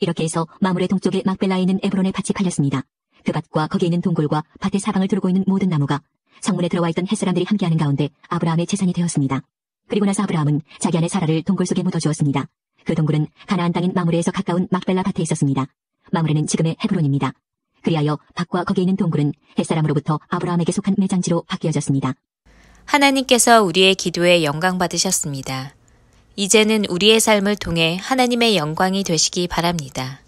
이렇게 해서 마물의 동쪽에 막벨라에 있는 에브론의 밭이 팔렸습니다. 그 밭과 거기에 있는 동굴과 밭의 사방을 두르고 있는 모든 나무가 성문에 들어와 있던 햇사람들이 함께하는 가운데 아브라함의 재산이 되었습니다. 그리고 나서 아브라함은 자기 아내 사라를 동굴 속에 묻어주었습니다. 그 동굴은 가나안 땅인 마므레에서 가까운 막벨라 밭에 있었습니다. 마므레는 지금의 헤브론입니다. 그리하여 밭과 거기에 있는 동굴은 햇사람으로부터 아브라함에게 속한 매장지로 바뀌어졌습니다. 하나님께서 우리의 기도에 영광 받으셨습니다. 이제는 우리의 삶을 통해 하나님의 영광이 되시기 바랍니다.